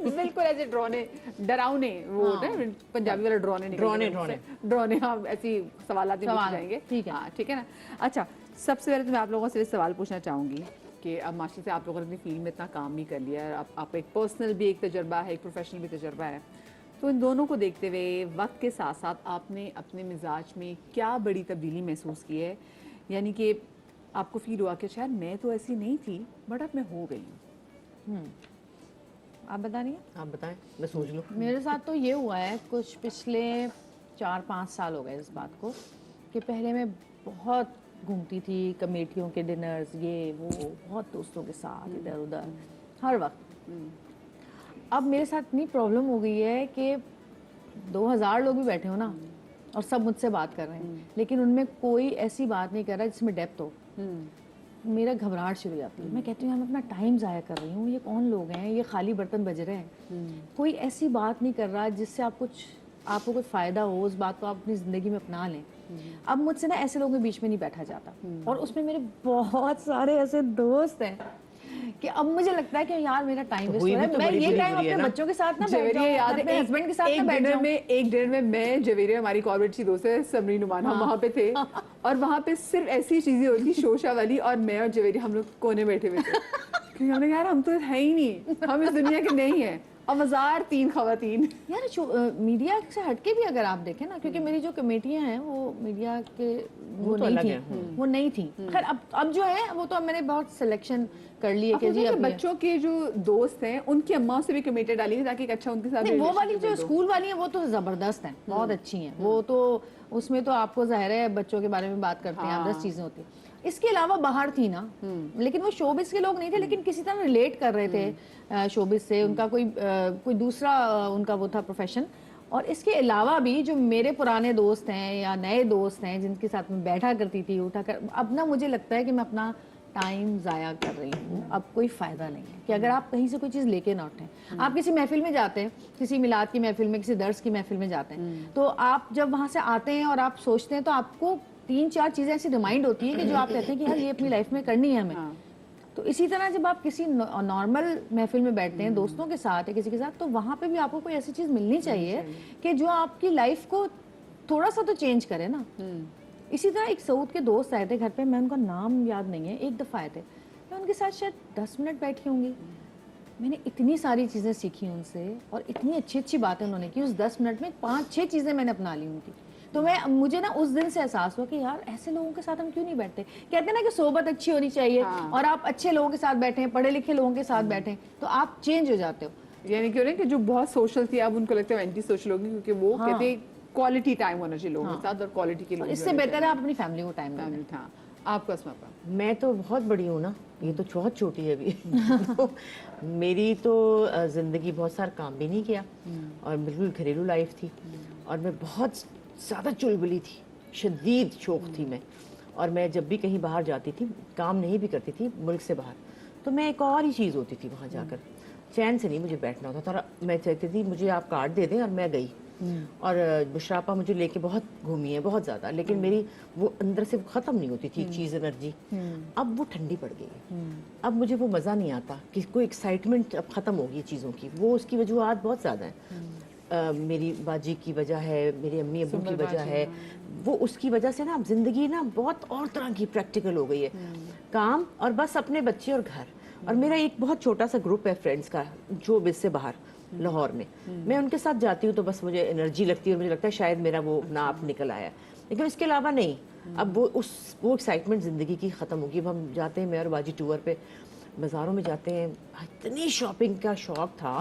बिल्कुल ऐसे डरावने डरावने वो होते हैं पंजाबी वाला डरावने डरावने हाँ ऐसी सवाल नहीं पूछे जाएंगे। ठीक है, हाँ ठीक है ना। अच्छा, सबसे पहले तो मैं आप लोगों से सवाल पूछना चाहूँगी कि अब माशा से आप लोगों ने अपनी फील्ड में इतना काम भी कर लिया है, आप एक पर्सनल भी एक तजर्बा है, एक प्रोफेशनल भी तजर्बा है, तो इन दोनों को देखते हुए वक्त के साथ साथ आपने अपने मिजाज में क्या बड़ी तब्दीली महसूस की है? यानी कि आपको फील हुआ कि शायद मैं तो ऐसी नहीं थी बट अब मैं हो गई हूँ। आप बता रही हैं? आप बताएं, मैं सोच लूँ। मेरे साथ तो ये हुआ है कुछ पिछले 4-5 साल हो गए इस बात को कि पहले मैं बहुत घूमती थी, कमेटियों के डिनर्स, ये वो, बहुत दोस्तों के साथ इधर उधर हर वक्त। अब मेरे साथ इतनी प्रॉब्लम हो गई है कि 2000 लोग भी बैठे हो ना और सब मुझसे बात कर रहे हैं लेकिन उनमें कोई ऐसी बात नहीं कर रहा जिसमें डेप्थ हो। मेरा घबराहट शुरू हो जाती है। मैं कहती हूँ मैं अपना टाइम ज़ाया कर रही हूँ, ये कौन लोग हैं, ये खाली बर्तन बज रहे हैं, कोई ऐसी बात नहीं कर रहा जिससे आपको कुछ फ़ायदा हो, उस बात को आप अपनी ज़िंदगी में अपना लें। अब मुझसे ना ऐसे लोगों के बीच में नहीं बैठा जाता और उसमें मेरे बहुत सारे ऐसे दोस्त हैं कि अब मुझे लगता है कि यार मेरा टाइम वेस्ट हो रहा है। मैं ये टाइम अपने बच्चों के साथ ना बैठ जाऊं, अपने हस्बैंड के साथ ना बैठ जाऊं। एक डिनर में मैं जवेरिया हमारी कॉर्पोरेट की दोस्त है समरी नुमान, हम वहाँ पे थे और वहाँ पे सिर्फ ऐसी चीजें होती शोशा वाली और मैं और जवेरिया हम लोग कोने बैठे हुए थे क्योंकि हमने कहा यार हम तो है ही नहीं, हम इस दुनिया के नहीं है। अवजार 3 खवातीन यार मीडिया से हटके भी अगर आप देखें ना, क्योंकि मेरी जो कमेटियां हैं वो मीडिया के वो नहीं थी। खैर अब जो है वो तो मैंने बहुत सिलेक्शन कर ली है कि जी अब बच्चों के जो दोस्त हैं उनकी अम्मा से भी कमेटी डाली है ताकि एक अच्छा उनके साथ वो वाली जो स्कूल वाली है वो तो जबरदस्त है, बहुत अच्छी हैं वो तो। उसमें तो आपको जाहिर है बच्चों के बारे में बात करते हैं, 10 चीजें होती हैं। इसके अलावा बाहर थी ना, लेकिन वो शोबिस के लोग नहीं थे लेकिन किसी तरह रिलेट कर रहे थे शोबिस से, उनका कोई दूसरा उनका वो था प्रोफेशन। और इसके अलावा भी जो मेरे पुराने दोस्त हैं या नए दोस्त हैं जिनके साथ मैं बैठा करती थी उठा कर, अब ना मुझे लगता है कि मैं अपना टाइम ज़ाया कर रही हूँ। अब कोई फ़ायदा नहीं है कि अगर आप कहीं से कोई चीज़ लेके ना उठें। आप किसी महफिल में जाते हैं, किसी मिलाद की महफिल में, किसी दर्स की महफिल में जाते हैं, तो आप जब वहाँ से आते हैं और आप सोचते हैं तो आपको 3-4 चीज़ें ऐसी रिमाइंड होती है कि जो आप कहते हैं कि यार ये अपनी लाइफ में करनी है हमें। तो इसी तरह जब आप किसी नॉर्मल महफिल में बैठते हैं दोस्तों के साथ या किसी के साथ, तो वहाँ पे भी आपको कोई ऐसी चीज़ मिलनी चाहिए कि जो आपकी लाइफ को थोड़ा सा तो चेंज करे ना। इसी तरह एक सऊद के दोस्त आए थे घर पे, मैं उनका नाम याद नहीं है, एक दफ़ा आए थे, मैं उनके साथ शायद 10 मिनट बैठी होंगी। मैंने इतनी सारी चीज़ें सीखी उनसे और इतनी अच्छी अच्छी बातें उन्होंने की। उस 10 मिनट में 5-6 चीज़ें मैंने अपना ली उनकी। तो मुझे ना उस दिन से एहसास हुआ कि यार ऐसे लोगों के साथ हम क्यों नहीं बैठते। कहते हैं ना कि सोबत अच्छी होनी चाहिए और आप अच्छे लोगों के साथ बैठें, पढ़े लिखे लोगों के साथ बैठें तो आप चेंज हो जाते हो। यानी कि जो बहुत सोशल थी अब उनको लगता है एंटी सोशल होगी क्योंकि वो कहते हैं क्वालिटी टाइम होना चाहिए लोगों के साथ और क्वालिटी के लोग। इससे बेहतर है आप अपनी फैमिली को टाइम दें। हाँ, आपको अस्मा पा मैं तो बहुत बड़ी हूँ ना, ये तो बहुत छोटी है अभी तो मेरी तो ज़िंदगी बहुत सारा काम भी नहीं किया और बिल्कुल घरेलू लाइफ थी और मैं बहुत ज़्यादा चुलबुली थी, शदीद शौक थी मैं। और मैं जब भी कहीं बाहर जाती थी, काम नहीं भी करती थी मुल्क से बाहर, तो मैं एक और ही चीज़ होती थी वहाँ जाकर, चैन से नहीं मुझे बैठना होता था। मैं चाहती थी मुझे आप कार्ड दे दें और मैं गई। और बुशरापा मुझे लेके बहुत घूमी है, बहुत ज़्यादा, लेकिन मेरी वो अंदर से ख़त्म नहीं होती थी चीज़ एनर्जी। अब वो ठंडी पड़ गई है, अब मुझे वो मज़ा नहीं आता कि कोई एक्साइटमेंट अब ख़त्म हो गई चीज़ों की। वो उसकी वजूहत बहुत ज़्यादा हैं। मेरी बाजी की वजह है, मेरे अम्मी अब्बू की वजह है, वो उसकी वजह से ना अब ज़िंदगी ना बहुत और तरह की प्रैक्टिकल हो गई है। काम और बस अपने बच्चे और घर। और मेरा एक बहुत छोटा सा ग्रुप है फ्रेंड्स का जो बिस से बाहर लाहौर में, मैं उनके साथ जाती हूँ तो बस मुझे एनर्जी लगती है और मुझे लगता है शायद मेरा वो नाप निकल आया, लेकिन इसके अलावा नहीं। अब वो एक्साइटमेंट ज़िंदगी की ख़त्म होगी। अब हम जाते हैं मैं और बाजी टूर पे, बाजारों में जाते हैं, इतनी शॉपिंग का शौक था,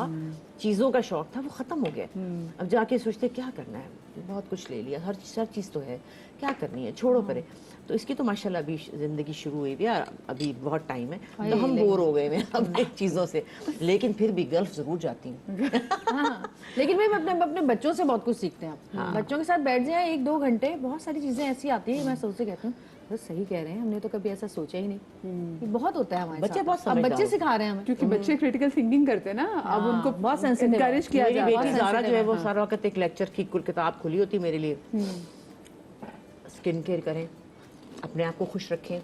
चीज़ों का शौक था, वो ख़त्म हो गया। अब जाके सोचते क्या करना है, बहुत कुछ ले लिया, हर चीज़ तो है, क्या करनी है, छोड़ो परे। तो इसकी तो माशाल्लाह अभी ज़िंदगी शुरू हुई है, अभी बहुत टाइम है, तो हम बोर हो गए हैं अपनी चीज़ों से, लेकिन फिर भी गल्फ ज़रूर जाती हूँ। हाँ, लेकिन मैं अपने बच्चों से बहुत कुछ सीखते हैं। हाँ। बच्चों के साथ बैठ जाए 1-2 घंटे, बहुत सारी चीजें ऐसी आती है, मैं सोचते कहती हूँ बस सही कह रहे हैं, हमने तो कभी ऐसा सोचा ही नहीं। ये बहुत होता है हमारे बच्चे साथ। बहुत अब समझदार बच्चे सिखा रहे हैं हमें, क्योंकि बच्चे क्रिटिकल थिंकिंग करते हैं ना, अब उनको बहुत sensitive है। encourage किया मेरी जा रहा बेटी है। ज़ारा जो है वो सारा वक्त एक लेक्चर की कुल किताब खुली होती मेरे लिए। स्किन केयर करें, अपने आप को खुश रखें,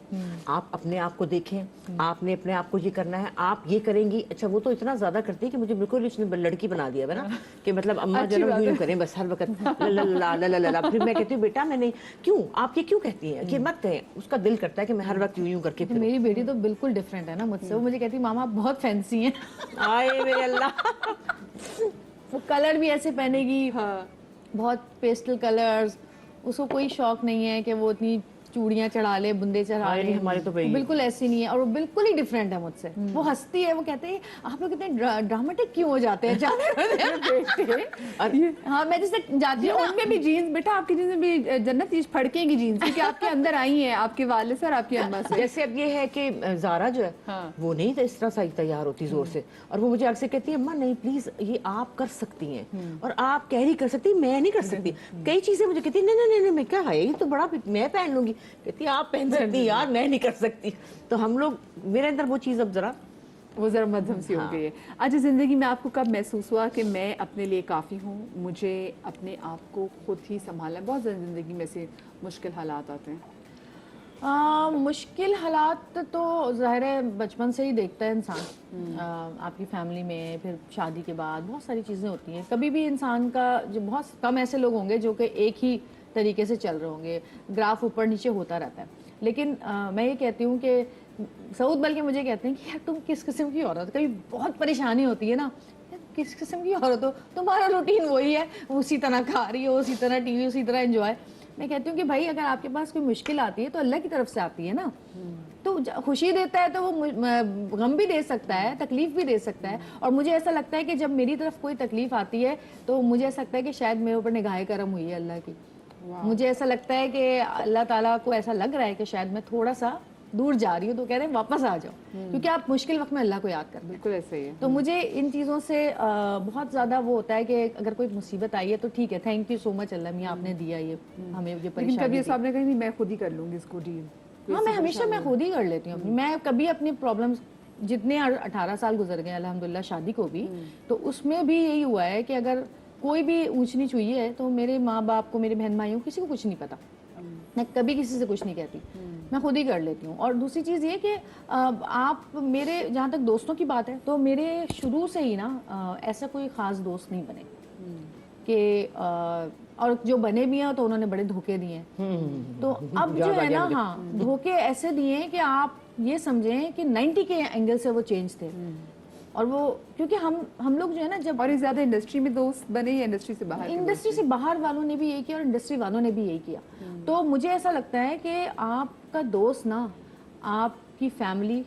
आप अपने आप को देखें, आपने अपने आप को ये करना है, आप ये करेंगी। अच्छा वो तो इतना ज्यादा करती है कि मुझे बिल्कुल इसने लड़की बना दिया है ना, कि मतलब अम्मा जो है यूं करें बस हर वक्त ला ला ला ला ला। फिर मैं कहती हूँ बेटा मैंने क्यों, आप ये क्यों कहती हैं कि मत कहें, उसका दिल करता है कि मैं हर वक्त यूं यूं करके फिरूं। मेरी बेटी तो बिल्कुल डिफरेंट है ना मुझसे। वो मुझे कहती है मामा आप बहुत फैंसी हैं। आए मेरे अल्लाह। वो कलर भी ऐसे पहनेगी, बहुत पेस्टल कलर्स, उसको कोई शौक नहीं है कि वो इतनी चूड़ियां चढ़ा ले, बुंदे चढ़ा ले। हमारे तो भाई बिल्कुल ऐसी नहीं है, और वो बिल्कुल ही डिफरेंट है मुझसे। वो हंसती है, वो कहते हैं आप लोग इतने ड्रामेटिक क्यों हो जाते हैं हाँ मैं जैसे जाती हूँ उनमें भी जीन्स, बेटा आपकी जीन्स में भी जन्नत ये फड़केंगी जीन्स, क्योंकि आपके अंदर आई हैं आपके वालिद से और आपकी अम्मा से। जैसे अब ये है कि ज़ारा जो है वो नहीं इस तरह से तैयार होती जोर से, और वो मुझे अक्सर कहती है अम्मा नहीं प्लीज ये आप कर सकती हैं और आप कैरी कर सकती, मैं नहीं कर सकती। कई चीजें मुझे कहती नहीं नहीं नहीं मैं क्या है ये तो बड़ा मैं पहन लूंगी, कहती आप पहन सकती यार मैं नहीं कर सकती। तो हम लोग मेरे अंदर वो चीज अब जरा मध्यम सी हो गई है। आज जिंदगी में आपको कब महसूस हुआ कि मैं अपने लिए काफ़ी हूँ, मुझे अपने आप को खुद ही संभालना है? बहुत ज़िंदगी में से मुश्किल हालात आते हैं। मुश्किल हालात तो ज़ाहिर है बचपन से ही देखता है इंसान। आपकी फैमिली में, फिर शादी के बाद बहुत सारी चीज़ें होती हैं। कभी भी इंसान का जो बहुत कम ऐसे लोग होंगे जो कि एक ही तरीके से चल रहे होंगे, ग्राफ ऊपर नीचे होता रहता है। लेकिन मैं ये कहती हूँ कि सऊद बल्कि मुझे कहते हैं कि यार तुम किस किस्म की औरत, कभी बहुत परेशानी होती है ना, किस किस्म की औरत हो, तुम्हारा रूटीन वही है, उसी तरह खा रही हो, उसी तरह टीवी, उसी तरह एंजॉय। मैं कहती हूँ कि भाई अगर आपके पास कोई मुश्किल आती है तो अल्लाह की तरफ से आती है ना, तो खुशी देता है तो वो गम भी दे सकता है, तकलीफ भी दे सकता है। और मुझे ऐसा लगता है कि जब मेरी तरफ कोई तकलीफ आती है तो मुझे ऐसा लगता है कि शायद मेरे ऊपर निगाह करम हुई है अल्लाह की। मुझे ऐसा लगता है कि अल्लाह ताला को ऐसा लग रहा है कि शायद मैं थोड़ा सा दूर जा रही हूँ, तो कह रहे हैं वापस आ जाओ, क्योंकि आप मुश्किल वक्त में अल्लाह को याद करते हैं। बिल्कुल ऐसा ही है। तो मुझे इन चीज़ों से बहुत ज़्यादा वो होता है कि अगर कोई मुसीबत आई है तो ठीक है, थैंक यू सो मच अल्लाह मियाँ आपने दिया ये हमें ये लेकिन परेशानी कभी दी। सामने कहीं मैं खुद ही कर लूंगी इसको डील। हाँ मैं खुद ही कर लेती हूँ। मैं कभी अपनी प्रॉब्लम्स, जितने 18 साल गुजर गए अल्हम्दुलिल्लाह शादी को भी, तो उसमें भी यही हुआ है कि अगर कोई भी ऊंच नीच हुई है तो मेरे माँ बाप को, मेरे बहन भाइयों को, किसी को कुछ नहीं पता। मैं कभी किसी से कुछ नहीं कहती, मैं खुद ही कर लेती हूँ। और दूसरी चीज़ ये कि आप मेरे, जहाँ तक दोस्तों की बात है, तो मेरे शुरू से ही ना ऐसा कोई ख़ास दोस्त नहीं बने कि और जो बने भी हैं तो उन्होंने बड़े धोखे दिए हैं। तो अब जो है ना, हाँ धोखे ऐसे दिए हैं कि आप ये समझें कि 90 के एंगल से वो चेंज थे। और वो क्योंकि हम लोग जो है ना, जब और ज़्यादा इंडस्ट्री में दोस्त बने या इंडस्ट्री से बाहर? इंडस्ट्री से बाहर वालों ने भी यही किया और इंडस्ट्री वालों ने भी यही किया। तो मुझे ऐसा लगता है कि आपका दोस्त ना, आपकी फैमिली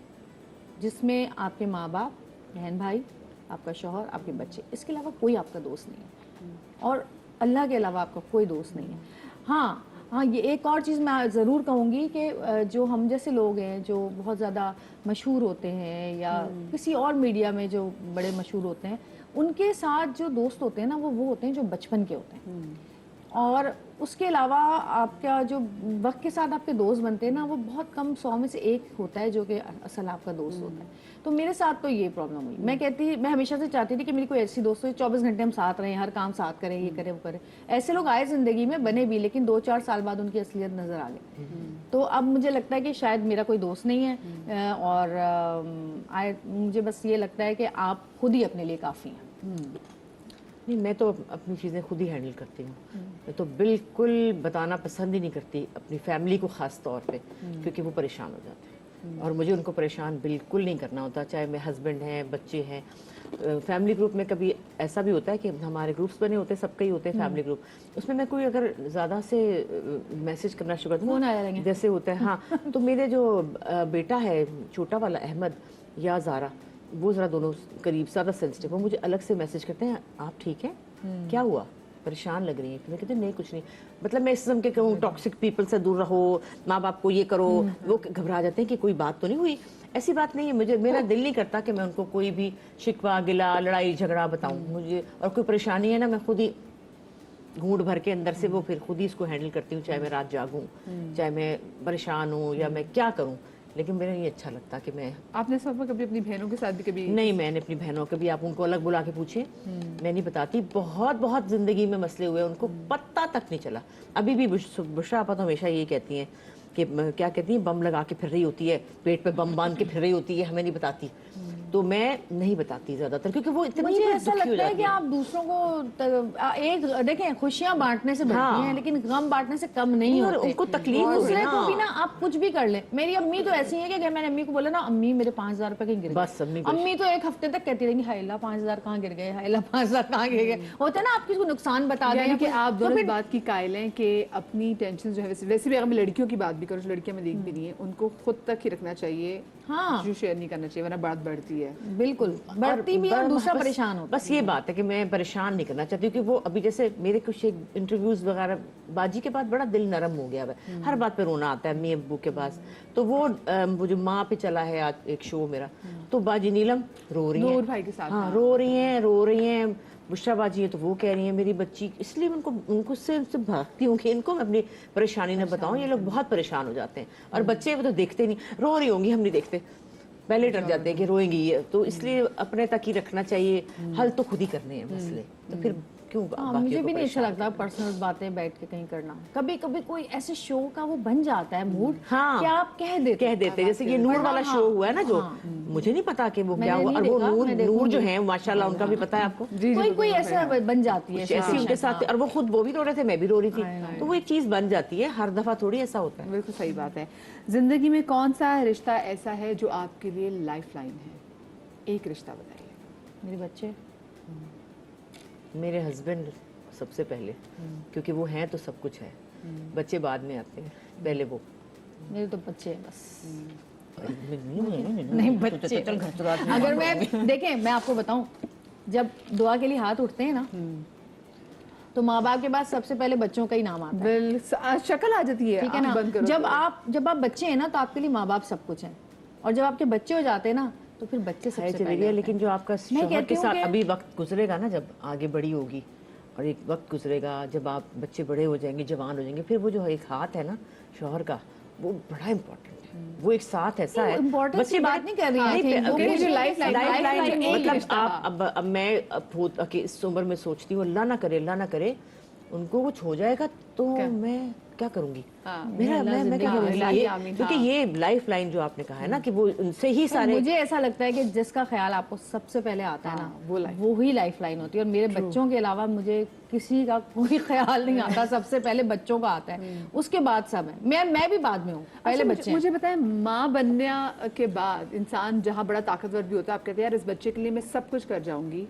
जिसमें आपके माँ बाप, बहन भाई, आपका शौहर, आपके बच्चे, इसके अलावा कोई आपका दोस्त नहीं है, और अल्लाह के अलावा आपका कोई दोस्त नहीं है। हाँ, ये एक और चीज़ मैं ज़रूर कहूँगी कि जो हम जैसे लोग हैं जो बहुत ज़्यादा मशहूर होते हैं या किसी और मीडिया में जो बड़े मशहूर होते हैं, उनके साथ जो दोस्त होते हैं ना, वो होते हैं जो बचपन के होते हैं। और उसके अलावा आपका जो वक्त के साथ आपके दोस्त बनते हैं ना, वो बहुत कम 100 में से एक होता है जो कि असल आपका दोस्त होता है। तो मेरे साथ तो ये प्रॉब्लम हुई। मैं हमेशा से चाहती थी कि मेरी कोई ऐसी दोस्त हो 24 घंटे हम साथ रहें, हर काम साथ करें, ये करें वो करें। ऐसे लोग आए जिंदगी में, बने भी, लेकिन 2-4 साल बाद उनकी असलियत नजर आ गई। तो अब मुझे लगता है कि शायद मेरा कोई दोस्त नहीं है, और मुझे बस ये लगता है कि आप खुद ही अपने लिए काफ़ी हैं। नहीं, मैं तो अपनी चीज़ें खुद ही हैंडल करती हूँ। मैं तो बिल्कुल बताना पसंद ही नहीं करती अपनी फैमिली को ख़ास तौर पे, क्योंकि वो परेशान हो जाते हैं। اور مجھے ان کو پریشان بالکل نہیں کرنا ہوتا, چاہے میں ہسبینڈ ہیں, بچے ہیں. فیملی گروپ میں کبھی ایسا بھی ہوتا ہے کہ ہمارے گروپس بنے ہوتے ہیں, سب کے ہی ہوتے ہیں فیملی گروپ, اس میں کوئی اگر زیادہ سے میسج کرنا شروع کر دوں جیسے ہوتا ہے, ہاں, تو میرے جو بیٹا ہے چھوٹا والا احمد یا زارا, وہ ذرا دونوں قریب زیادہ سینسٹیو, وہ مجھے الگ سے میسج کرتے ہیں, آپ ٹھیک ہیں, کیا ہوا, پریشان لگ رہی ہیں. میں کہتے ہیں نہیں کچھ نہیں, مطلب میں اس قسم کے کہوں ٹاکسک پیپل سے دور رہو, ماں باپ کو یہ کرو, وہ گھبرا جاتے ہیں کہ کوئی بات تو نہیں ہوئی. ایسی بات نہیں ہے, مجھے میرا دل نہیں کرتا کہ میں ان کو کوئی بھی شکوہ گلا لڑائی جھگڑا بتاؤں. مجھے اور کوئی پریشانی ہے نا, میں خود ہی گھونٹ بھر کے اندر سے وہ پھر خود ہی اس کو ہینڈل کرتی ہوں, چاہے میں رات جاگوں, چاہے میں پریشان ہوں یا میں کیا کروں. لیکن میرا نہیں اچھا لگتا کہ میں, آپ نے سب کبھی اپنی بہنوں کے ساتھ بھی کبھی نہیں, میں نے اپنی بہنوں کبھی, آپ ان کو الگ بلا کے پوچھیں, میں نہیں بتاتی. بہت بہت زندگی میں مسئلے ہوئے, ان کو پتہ تک نہیں چلا. ابھی بھی بشرا آپا تو ہمیشہ یہی کہتی ہیں کہ کیا کہتی ہیں, بم لگا کے پھر رہی ہوتی ہے, پیٹ پہ بم باندھ کے پھر رہی ہوتی ہے, ہمیں نہیں بتاتی. تو میں نہیں بتاتی زیادہ تر, کیونکہ وہ اتنی مجھے ایسا دکھی ہو لگتا ہے جاتی کہ ہیں. آپ دوسروں کو ایک دیکھیں خوشیاں بانٹنے سے بڑھتی ہیں, لیکن غم بانٹنے سے کم نہیں اور ہوتے. ان کو تکلیف ہوگی دوسرے نا. کو بھی نا آپ کچھ بھی کر لیں. میری امی تو ایسی ہیں کہ میں نے امی کو بولا نا, امی میرے 5,000 روپے کہیں گر گئے, بس امی تو ایک ہفتے تک کہتی رہیں گی, ہائے اللہ 5,000 کہاں گر گئے, ہائے اللہ 5,000 کہاں گر گئے. ہوتا ہے نا آپ کسی کو نقصان بتا دیں, یعنی کہ آپ دونوں اس بات کی قائل ہیں کہ اپنی ٹینشن جو ہے, ویسے بھی اگر میں لڑکیوں کی بات بھی کروں, لڑکیاں میں دیکھ بھی نہیں ہیں, ان کو خود تک ہی رکھنا چاہیے, ہاں جو شیئر نہیں کرنا چاہیے, ورنہ بات بڑھتی ہے. بالکل بڑھتی بھی اور دوسرا پریشان ہوتا. بس یہ بات ہے کہ میں پریشان نہیں کرنا چاہتی, کیونکہ وہ ابھی جیسے میرے کچھ انٹرویوز وغیرہ, باجی کے بعد بڑا دل نرم ہو گیا ہے, ہر بات پہ رونا آتا ہے امی ابو کے پاس. تو وہ جو ماں پہ چلا ہے آج ایک شو میرا, تو باجی نیلم رو رہی ہیں, نور بھائی کے ساتھ, ہاں رو رہی ہیں. بشرا باجی ہے تو وہ کہہ رہی ہیں میری بچی, اس لیے ان کو سے بھاگتی ہوں کہ ان کو میں اپنی پریشانی نہ بتاؤں. یہ لوگ بہت پریشان ہو جاتے ہیں, اور بچے وہ تو دیکھتے نہیں, رو رہی ہوں گی ہم نہیں دیکھتے, پہلے ڈر جاتے ہیں کہ روئیں گی یہ, تو اس لیے اپنے تک ہی رکھنا چاہیے. حل تو خود ہی کرنے ہیں مسئلے, تو پھر کیوں مجھے بھی نہیں اچھا لگتا پرسنل باتیں بیٹھ کے کہیں کرنا. کبھی کبھی کوئی ایسے شو کا وہ بن جاتا ہے موڈ کہ آپ کہہ دیتے, جیسے یہ نور والا شو ہوا ہے نا, جو مجھے نہیں پتا کہ وہ کیا ہوا, اور وہ نور جو ہیں ماشاءاللہ ان کا بھی پتا ہے آپ کو, کوئی ایسا بن جاتی ہے ایسی ان کے ساتھ, اور وہ بھی رو رہے تھے, میں بھی رو رہی تھی, تو وہ ایک چیز بن جاتی ہے. ہر دفعہ تھوڑی ایسا ہوتا ہے. بالکل صحیح بات ہے. زندگی میں کون سا رشتہ ایسا ہے جو آپ کے لیے لائف لائن ہے؟ ایک رشتہ بتائیے. میرے بچے, میرے ہسبینڈ سب سے پہلے, کیونکہ وہ ہیں تو سب کچھ ہے, بچے بعد میں آتے ہیں, پہلے وہ. میرے تو بچے ہیں بس. نہیں بچے, اگر میں دیکھیں میں آپ کو بتاؤں, جب دعا کے لیے ہاتھ اٹھتے ہیں نا, تو ماں باپ کے بعد سب سے پہلے بچوں کا ہی نام آتا ہے. شکل آ جاتی ہے, ٹھیک ہے نا. جب آپ بچے ہیں نا تو آپ کے لیے ماں باپ سب کچھ ہیں, اور جب آپ کے بچے ہو جاتے ہیں نا تو پھر بچے سب سے پہلے. لیکن جو آپ کا شوہر کے ساتھ ابھی وقت گزرے گا نا, جب آگے بڑی ہوگی, اور ایک وقت گزرے گا جب آپ بچے بڑے ہو جائیں گے, جوان ہو جائیں گے, پھر وہ جو ایک ہاتھ ہے نا شوہر کا, وہ بڑا امپورٹنٹ ہے. وہ ایک ساتھ ایسا ہے, بچے بات نہیں کر رہی ہیں, جو لائف لائن, مطلب آپ اب میں اس عمر میں سوچتی ہوں, اللہ نہ کرے ان کو کچھ ہو جائے گا تو میں کیا کروں گی. میں کیا کروں گی, کیونکہ یہ لائف لائن جو آپ نے کہا ہے نا کہ وہ ان سے ہی سارے. مجھے ایسا لگتا ہے کہ جس کا خیال آپ کو سب سے پہلے آتا ہے نا, وہی لائف لائن ہوتی ہے. اور میرے بچوں کے علاوہ مجھے کسی کا کوئی خیال نہیں آتا, سب سے پہلے بچوں کا آتا ہے, اس کے بعد سب ہے. میں بھی بعد میں ہوں, پہلے بچے. مجھے بتائیں, ماں بننے کے بعد انسان جہاں بڑا طاقتور بھی ہوتا ہے, آپ کہتے ہیں یار اس بچے کے لیے میں سب کچھ کر جاؤں گی,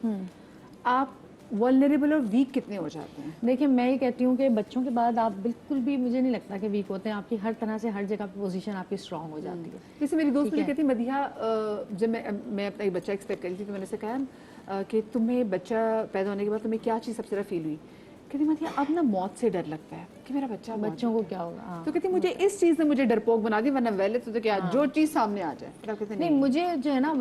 آپ ولنریبل اور ویک کتنے ہو جاتے ہیں؟ دیکھیں میں یہ کہتی ہوں کہ بچوں کے بعد آپ بالکل بھی, مجھے نہیں لگتا کہ ویک ہوتے ہیں. آپ کی ہر طرح سے ہر جگہ پہ پوزیشن آپ کی اسٹرانگ ہو جاتی ہے. جیسے میری دوست مجھے کہتی مدیحہ, جب میں اپنا ایک بچہ ایکسپیکٹ کری تھی, تو میں نے سے کہا کہ تمہیں بچہ پیدا ہونے کے بعد تمہیں کیا چیز سب سے زیادہ فیل ہوئی؟ کہتی مدیحہ اب نا موت سے ڈر لگتا ہے کہ میرا بچہ, بچوں کو کیا ہوگا. تو کہتی مجھے اس چیز نے مجھے ڈرپوک بنا دی, ورنہ ویلے تو کیا جو چیز سامنے آ جائے. نہیں مجھے جو ہے نا,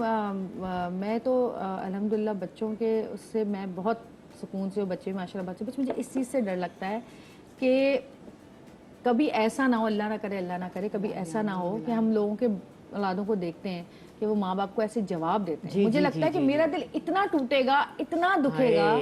میں تو الحمدللہ بچوں کے اس سے میں بہت سکون سے, بچے ماشاء اللہ بچے, بس مجھے اس چیز سے ڈر لگتا ہے کہ کبھی ایسا نہ ہو, اللہ نہ کرے کبھی ایسا نہ ہو کہ ہم لوگوں کے اولادوں کو دیکھتے ہیں کہ وہ ماں باپ کو ایسے جواب دیتے ہیں. مجھے لگتا ہے کہ میرا دل اتنا ٹوٹے گا, اتنا دکھے گا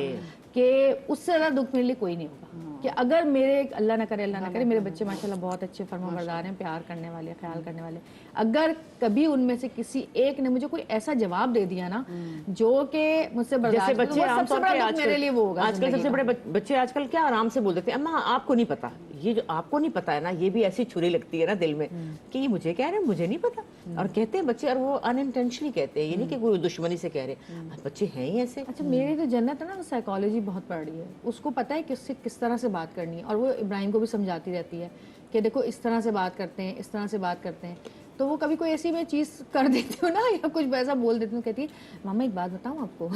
کہ اس سے زیادہ دکھ میرے لیے کوئی نہیں ہوگا. کہ اگر میرے اللہ نہ کرے میرے بچے ماشاءاللہ بہت اچھے فرما بردار ہیں, پیار کرنے والے, خیال کرنے والے, اگر کبھی ان میں سے کسی ایک نے مجھے کوئی ایسا جواب دے دیا نا جو کہ مجھ سے برداشت نہیں, بچے عام طور پہ میرے لیے وہ ہوگا. آج کل سب سے بڑے بچے آج کل کیا آرام سے بول دیتے ہیں, اماں آپ کو نہیں پتا, یہ جو آپ کو نہیں پتا ہے نا, یہ بھی ایسی چھری لگتی ہے نا دل میں کہ یہ مجھے کہہ رہے ہیں, مجھے نہیں پتا. اور کہتے ہیں بچے, اور وہ انٹینشنلی کہتے ہیں, یہ نہیں کہ کوئی دشمنی سے کہہ رہے, بچے ہیں ہی ایسے. اچھا میری جو جنت ہے نا, وہ سائیکالوجی بہت پڑھ رہی ہے, اس کو پتہ ہے کہ اس سے کس طرح سے بات کرنی ہے, اور وہ ابراہیم کو بھی سمجھاتی رہتی ہے کہ دیکھو اس طرح سے بات کرتے ہیں, اس طرح سے بات کرتے ہیں. تو وہ کبھی کوئی ایسی میں چیز کر دیتی ہوں نا, یا کچھ ایسا بول دیتی ہوں, کہتی ہے ماما ایک بات بتاؤں آپ کو,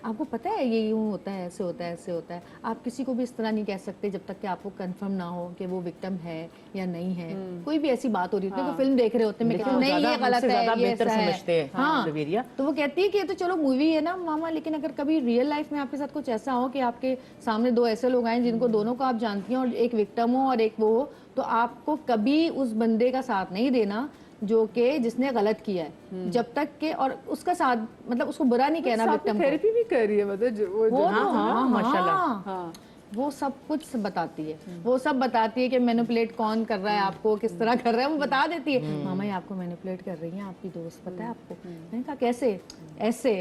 آپ کو پتہ ہے یہ یوں ہوتا ہے, ایسے ہوتا ہے, ایسے ہوتا ہے. آپ کسی کو بھی اس طرح نہیں کہہ سکتے جب تک کہ آپ کو کنفرم نہ ہو کہ وہ وکٹم ہے یا نہیں ہے. کوئی بھی ایسی بات ہو رہی ہوتی ہے, کوئی فلم دیکھ رہے ہوتے ہیں, میں کہتی ہوں نہیں یہ غلط ہے, یہ ایسا ہے. ہاں تو وہ کہتی ہے کہ یہ تو چلو مووی ہے نا ماما, لیکن اگر کبھی ریئل لائف میں آپ کے ساتھ کچھ ایسا ہو کہ آپ کے سامنے دو ایسے لوگ آئیں جن کو دونوں کو آپ جانتی ہیں, اور ایک وکٹم ہو اور ایک وہ ہو, تو آپ کو کبھی اس بندے کا ساتھ نہیں دینا جو کہ جس نے غلط کیا ہے, جب تک کہ, اور اس کا ساتھ مطلب اس کو برا نہیں کہنا. وکٹم تھیراپی بھی کر رہی ہے مطلب وہ ماشاءاللہ وہ سب کچھ بتاتی ہے, وہ سب بتاتی ہے کہ مینیپولیٹ کون کر رہا ہے آپ کو, کس طرح کر رہا ہے, وہ بتا دیتی ہے. ماما یہ آپ کو مینیپولیٹ کر رہی ہیں آپ کی دوست, پتہ ہے آپ کو. میں نے کہا کیسے, ایسے.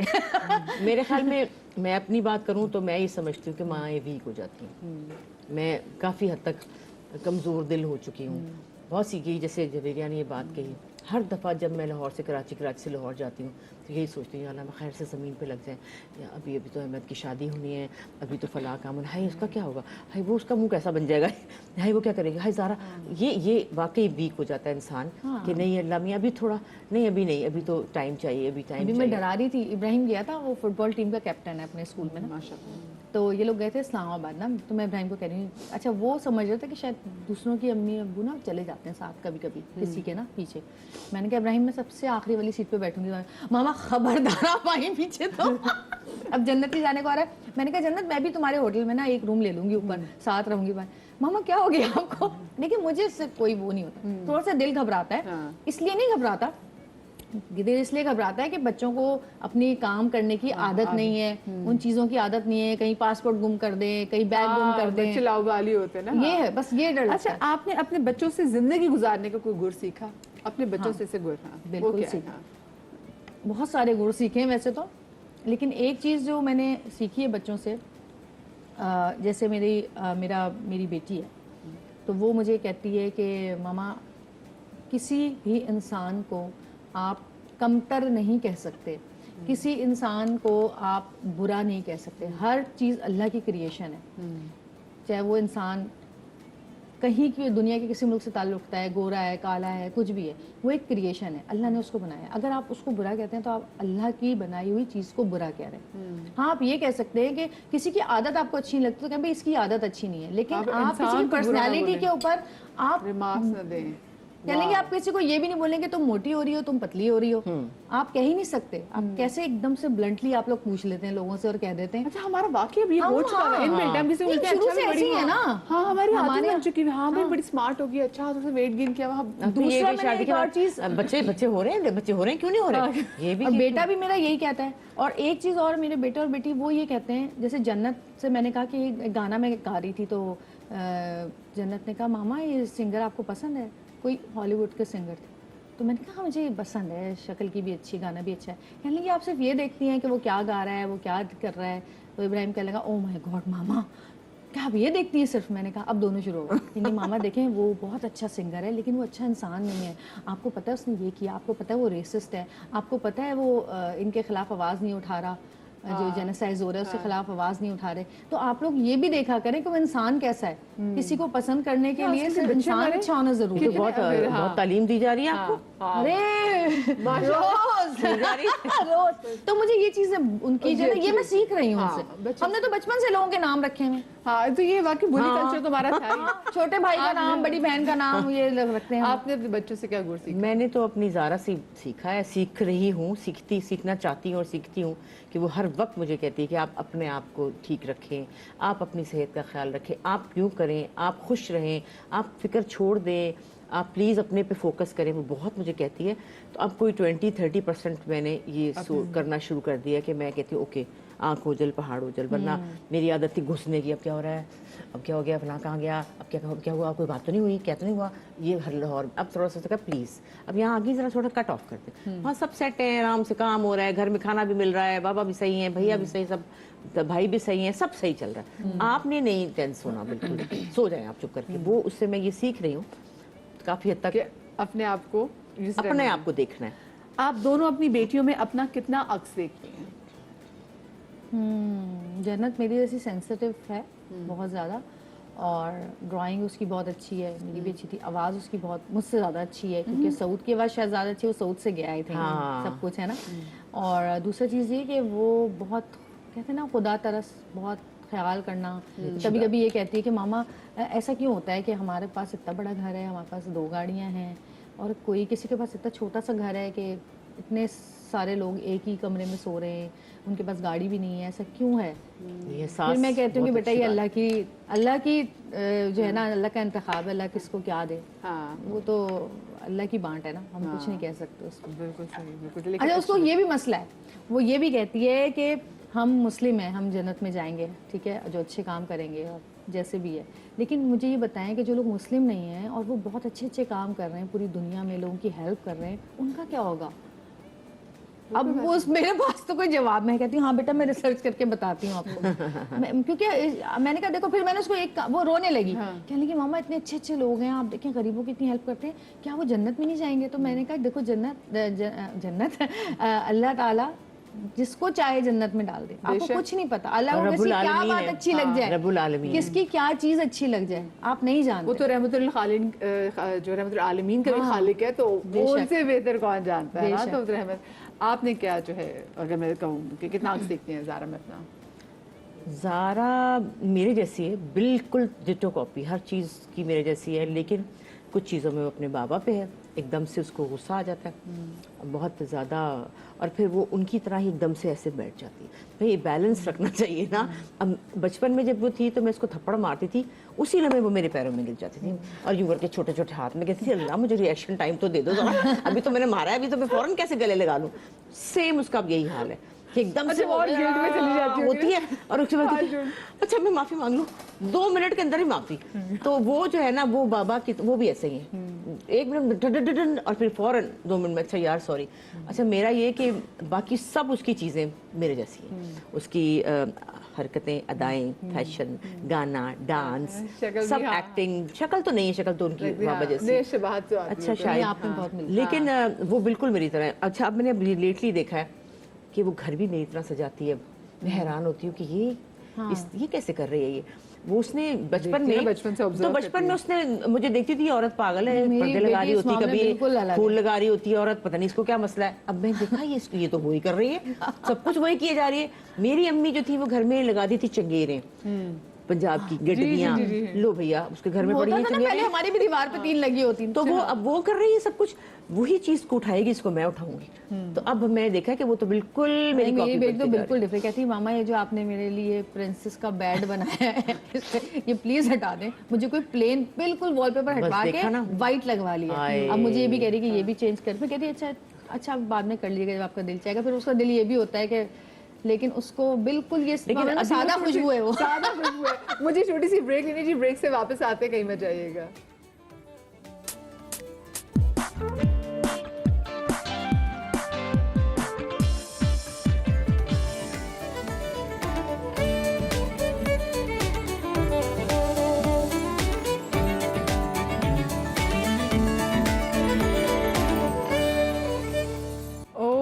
میرے خیال میں اپنی بات کروں تو میں یہ سمجھتی ہوں کہ مائیں ویک ہو جاتی ہیں. میں کافی حد تک کمزور دل ہو چکی ہوں. بہت سی کی, جیسے جویریہ نے یہ بات کہی, ہر دفعہ جب میں لاہور سے کراچی سے لاہور جاتی ہوں تو یہی سوچتی ہوں, یا اللہ میں خیر سے زمین پہ لگ جائیں, یا ابھی تو احمد کی شادی ہونی ہے, ابھی تو فلاں کام ہے, ہائی اس کا کیا ہوگا, ہائی وہ اس کا منہ کیسا بن جائے گا, ہائی وہ کیا کرے گا, ہائی زارا. یہ واقعی ویک ہو جاتا ہے انسان کہ نہیں اللہ میاں ابھی تھوڑا نہیں, ابھی نہیں, ابھی تو ٹائم چاہیے, ابھی ٹائم ابھی چاہیے. میں ڈرا رہی تھی, ابراہیم گیا تھا, وہ فٹ بال ٹیم کا کیپٹن ہے اپنے اسکول میں نا, تو یہ لوگ گئے تھے اسلام آباد نا, تو میں ابراہیم کو کہہ رہی ہوں, اچھا وہ سمجھ رہے تھے کہ شاید دوسروں کی امی ابو نا چلے جاتے ہیں ساتھ کبھی کبھی کسی کے نا پیچھے. میں نے کہا ابراہیم میں سب سے آخری والی سیٹ پہ بیٹھوں گی. ماما خبردار آپ آئیں پیچھے, تو اب جنت ہی جانے کو آ رہا ہے. میں نے کہا جنت میں بھی تمہارے ہوٹل میں نا ایک روم لے لوں گی اوپر, ساتھ رہوں گی. ماما کیا ہو گیا آپ کو, لیکن مجھے اس سے کوئی وہ نہیں ہوتا, تھوڑا سا دل گھبراتا ہے. اس لیے نہیں گھبراتا, دل اس لیے گھبراتا ہے کہ بچوں کو اپنی کام کرنے کی عادت نہیں ہے, ان چیزوں کی عادت نہیں ہے, کہیں پاسپورٹ گم کر دیں, کہیں بیگ گم کر دیں, چلاؤ والی ہوتے ہیں نا, یہ ہے بس یہ ڈر. اچھا آپ نے اپنے بچوں سے زندگی گزارنے کا کوئی گر سیکھا, اپنے بچوں سے گر؟ بالکل سیکھا, بہت سارے گر سیکھے ہیں ویسے تو, لیکن ایک چیز جو میں نے سیکھی ہے بچوں سے, جیسے میری بیٹی ہے, تو وہ مجھے کہتی ہے کہ ماما کسی بھی انسان کو آپ کمتر نہیں کہہ سکتے, کسی انسان کو آپ برا نہیں کہہ سکتے, ہر چیز اللہ کی کریشن ہے, چاہے وہ انسان کہیں کی دنیا کے کسی ملک سے تعلق رکھتا ہے, گورا ہے, کالا ہے, کچھ بھی ہے, وہ ایک کریشن ہے, اللہ نے اس کو بنایا. اگر آپ اس کو برا کہتے ہیں تو آپ اللہ کی بنائی ہوئی چیز کو برا کہہ رہے ہیں. ہاں آپ یہ کہہ سکتے ہیں کہ کسی کی عادت آپ کو اچھی نہیں لگتی تو کہ بھائی اس کی عادت اچھی نہیں ہے, لیکن آپ کسی کی پرسنالٹی کے اوپر آپ ریمارکس نہ دیں. یعنی کہ آپ کسی کو یہ بھی نہیں بولیں کہ تم موٹی ہو رہی ہو, تم پتلی ہو رہی ہو, آپ کہہ ہی نہیں سکتے. آپ کیسے ایک دم سے بلنٹلی آپ لوگ پوچھ لیتے ہیں لوگوں سے اور کہہ دیتے ہیں. اچھا ہمارا واقعی اب یہ ہو چکا ہے, ان ملٹم کسی ملتے ہیں اچھا بھی بڑی ہے نا, ہاں ہماری عادت بن چکی ہے, ہاں بھائی بڑی سمارٹ ہوگی, اچھا تو ویٹ گین کیا. وہاں دوسرا میں ایک اور چیز, بچے ہو رہے ہیں, کیوں نہیں ہو رہے, یہ بھی بیٹا بھی میرا یہی کہتا ہے. اور ایک چیز اور, میرے بیٹے اور بیٹی وہ یہ کہتے ہیں, جیسے جنت سے میں نے کہا کہ ایک گانا میں گا رہی تھی, تو جنت نے کہا ماما یہ سنگر آپ کو پسند ہے, کوئی ہالی ووڈ کے سنگر تھے. تو میں نے کہا مجھے پسند ہے, شکل کی بھی اچھی, گانا بھی اچھا ہے. کہنے لگی آپ صرف یہ دیکھتی ہیں کہ وہ کیا گا رہا ہے, وہ کیا کر رہا ہے. تو ابراہیم کہنے لگا او مائی گاڈ ماما کیا آپ یہ دیکھتی ہیں صرف. میں نے کہا اب دونوں شروع ہو گئے, نہیں ماما دیکھیں وہ بہت اچھا سنگر ہے لیکن وہ اچھا انسان نہیں ہے. آپ کو پتہ ہے اس نے یہ کیا, آپ کو پتہ ہے وہ ریسسٹ ہے, آپ کو پتہ ہے وہ ان کے خلاف آواز نہیں اٹھا رہا, جو جینوسائڈ ہو رہا ہے اس کے خلاف آواز نہیں اٹھا رہے. تو آپ لوگ یہ بھی دیکھا کریں کہ وہ انسان کیسا ہے. کسی کو پسند کرنے کے لیے صرف انسان اچھا ہونا ضروری ہے. بہت تعلیم دی جا رہی ہے آپ کو. ارے روز تو مجھے یہ چیزیں ان کی جو ہے یہ میں سیکھ رہی ہوں ان سے. ہم نے تو بچپن سے لوگوں کے نام رکھے ہیں. ہاں تو یہ واقعی بلی کلچر تمہارا تھا, چھوٹے بھائی کا نام, بڑی بہن کا نام یہ رکھتے ہیں. آپ نے اپنے بچوں سے کیا گر سیکھا؟ میں نے تو اپنی زارا سے سیکھا ہے, سیکھ رہی ہوں, سیکھنا چاہتی ہوں اور سیکھتی ہوں کہ وہ ہر وقت مجھے کہتی ہے کہ آپ اپنے آپ کو ٹھیک رکھیں, آپ اپنی صحت کا خیال رکھیں, آپ یوں کریں, آپ خوش رہیں, آپ فکر چھوڑ دیں, آپ پلیز اپنے پہ فوکس کریں. وہ بہت مجھے کہتی ہے. تو اب کوئی 20-30% میں نے یہ کرنا شروع کر دیا کہ میں کہتی ہوں اوکے آنکھ اوجل پہاڑ اوجل. ورنہ میری عادت تھی گھسنے کی. اب کیا ہو رہا ہے, اب کیا ہو گیا, فلاں کہاں گیا, اب کیا ہوا, کوئی بات تو نہیں ہوئی, کیا تو نہیں ہوا, یہ ہر لاہور. اب تھوڑا سا کہا پلیز اب یہاں آگے ذرا تھوڑا کٹ آف کرتے. وہاں سب سیٹ ہیں, آرام سے کام ہو رہا ہے, گھر میں کھانا بھی مل رہا ہے, بابا بھی صحیح ہیں, بھیا بھی صحیح, سب بھائی بھی صحیح ہیں, سب صحیح چل رہا ہے. آپ نے نہیں ٹینس ہونا بالکل, سو جائیں آپ چپ کر کے. وہ اس سے میں یہ سیکھ رہی ہوں کافی حد تک, اپنے آپ کو اپنے آپ کو دیکھنا ہے. آپ دونوں اپنی بیٹیوں میں اپنا کتنا عکس دیکھتی ہیں؟ جنت میری جیسی سینسٹیو ہے بہت زیادہ, اور ڈرائنگ اس کی بہت اچھی ہے, میری بھی اچھی تھی. آواز اس کی بہت مجھ سے زیادہ اچھی ہے, کیونکہ سعود کی آواز شاید زیادہ اچھی ہے, وہ سعود سے گیا تھے سب کچھ ہے نا. اور دوسری چیز یہ کہ وہ بہت کہتے ہیں نا خدا ترس, بہت خیال کرنا. کبھی کبھی یہ کہتی ہے کہ ماما ایسا کیوں ہوتا ہے کہ ہمارے پاس اتنا بڑا گھر ہے, ہمارے پاس 2 گاڑیاں ہیں, اور کوئی کسی کے پاس اتنا چھوٹا سا گھر ہے کہ اتنے سارے لوگ ایک ہی کمرے میں سو رہے ہیں, ان کے پاس گاڑی بھی نہیں ہے, ایسا کیوں ہے؟ پھر میں کہتی ہوں کہ بیٹا یہ اللہ کی جو ہے نا, اللہ کا انتخاب ہے, اللہ کس کو کیا دے, وہ تو اللہ کی بانٹ ہے نا, ہم کچھ نہیں کہہ سکتے اس کو. بالکل صحیح, بالکل. اچھا اس کو یہ بھی مسئلہ ہے, وہ یہ بھی کہتی ہے کہ ہم مسلم ہیں, ہم جنت میں جائیں گے, ٹھیک ہے, جو اچھے کام کریں گے اور جیسے بھی ہے. لیکن مجھے یہ بتائیں کہ جو لوگ مسلم نہیں ہیں اور وہ بہت اچھے اچھے کام کر رہے ہیں, پوری دنیا میں لوگوں کی ہیلپ کر رہے ہیں, ان کا کیا ہوگا؟ اب وہ میرے پاس تو کوئی جواب. میں کہتی ہوں ہاں بیٹا میں ریسرچ کر کے بتاتی ہوں آپ کو. کیونکہ میں نے کہا دیکھو, پھر میں نے اس کو ایک وہ رونے لگی, کہنے لگی ماما اتنے اچھے اچھے لوگ ہیں, آپ دیکھیں غریبوں کی اتنی ہیلپ کرتے ہیں, کیا وہ جنت میں نہیں جائیں گے؟ تو میں نے کہا دیکھو جنت اللہ تعالیٰ جس کو چاہے جنت میں ڈال دے, آپ کو کچھ نہیں پتا اللہ کو کسی کیا بات اچھی لگ جائے, رب العالمین کس کی کیا چیز اچھی لگ جائے, آپ نہیں جانتے. وہ تو رحمت العالمین, جو رحمت العالمین کا بھی خالق ہے, تو ان سے بہتر کون جانتا ہے نا. تو رحمت آپ نے کیا جو ہے, اگر میں کہوں کہ کتنا عکس دیکھتے ہیں زارا میں اپنا؟ زارا میرے جیسی ہے بالکل ڈٹو کاپی, ہر چیز کی میرے جیسی ہے, لیکن کچھ چیزوں میں وہ اپنے بابا پہ ہے, ایک دم سے اس کو غصہ آ جاتا ہے بہت زیادہ, اور پھر وہ ان کی طرح ہی ایک دم سے ایسے بیٹھ جاتی ہے. بھئی بیلنس رکھنا چاہیے نا. اب بچپن میں جب وہ تھی تو میں اس کو تھپڑ مارتی تھی, اسی لمحے وہ میرے پیروں میں گر جاتی تھی, اور یوں کر کے چھوٹے چھوٹے ہاتھ میں کہتی تھی اللہ مجھے ریئیکشن ٹائم تو دے دو ذرا, ابھی تو میں نے مارا ہے, ابھی تو میں فوراً کیسے گلے لگا لوں. سیم اس کا اب یہی حال ہے کہ ایک دم سے ہوتی ہے, اور اس کے بعد اچھا میں معافی مانگ لوں, 2 منٹ کے اندر ہی معافی. تو وہ جو ہے نا وہ بابا کی وہ بھی ایسے ہی ہیں, 1 منٹ اور پھر فوراً 2 منٹ میں اچھا یار سوری. اچھا میرا یہ کہ باقی سب اس کی چیزیں میرے جیسی ہیں, اس کی حرکتیں, ادائیں, فیشن, گانا, ڈانس, سب ایکٹنگ. شکل تو نہیں ہے, شکل تو ان کی بابا جیسی, اچھا شاید, لیکن وہ بالکل میری طرح ہے. اچھا اب میں نے لیٹلی دیکھا ہے کہ وہ گھر بھی میری طرح سجاتی ہے. میں حیران ہوتی ہوں کہ یہ کیسے کر رہی ہے. یہ وہ اس نے بچپن میں اس نے مجھے دیکھتی تھی عورت پاگل ہے, پردے لگا رہی ہوتی, کبھی پھول لگا رہی ہوتی ہے عورت, پتہ نہیں اس کو کیا مسئلہ ہے. اب میں دیکھا یہ تو وہی کر رہی ہے, سب کچھ وہی کیے جا رہی ہے. میری امی جو تھی وہ گھر میں لگا دی تھی چنگیریں, پنجاب کی گڈیاں, لو بھیا اس کے گھر میں پڑی ہیں چنگیریں, ہماری بھی دیوار پہ 3 لگی ہوتی, تو وہ اب وہ کر رہی ہے سب کچھ, وہی چیز کو اٹھائے گی, اس کو میں اٹھاؤں گی. تو اب میں نے دیکھا کہ وہ تو بالکل میری بیٹی تو بالکل ڈفرینٹ. کہتی ماما یہ جو آپ نے میرے لیے پرنسس کا بیڈ بنایا ہے یہ پلیز ہٹا دیں, مجھے کوئی پلین بالکل وال پیپر ہٹوا کے وائٹ لگوا لیا. اب مجھے یہ بھی کہہ رہی کہ یہ بھی چینج کر, پھر کہتی اچھا بعد میں کر لیجیے گا جب آپ کا دل چاہے گا. پھر اس کا دل یہ بھی ہوتا ہے کہ لیکن اس کو بالکل یہ سادہ خوشبو ہے, وہ سادہ خوشبو ہے. مجھے چھوٹی سی بریک لینی جی, بریک سے واپس آتے کہیں مت جائیے گا.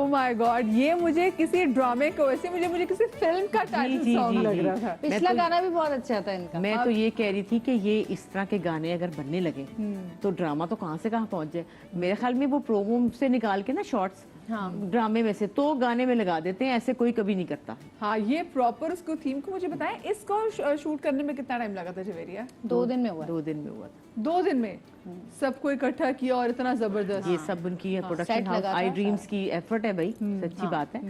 مائی گاڈ, یہ مجھے کسی ڈرامے کو ایسے مجھے کسی فلم کا ٹائٹل سانگ لگ رہا تھا. پچھلا گانا بھی بہت اچھا تھا ان کا. میں تو یہ کہہ رہی تھی کہ یہ اس طرح کے گانے اگر بننے لگے تو ڈرامہ تو کہاں سے کہاں پہنچ جائے. میرے خیال میں وہ پرومو سے نکال کے نا شارٹس ڈرامے میں سے تو گانے میں لگا دیتے ہیں, ایسے کوئی کبھی نہیں کرتا. ہاں یہ پراپر اس کو تھیم کو مجھے بتائیں, اس کو شوٹ کرنے میں کتنا ٹائم لگا تھا جویریہ؟ 2 دن میں ہوا. 2 دن میں ہوا تھا. 2 دن میں سب کو اکٹھا کیا, اور اتنا زبردست. یہ سب ان کی پروڈکشن ہاؤس آئی ڈریمز کی ایفرٹ ہے بھائی, سچی بات ہے.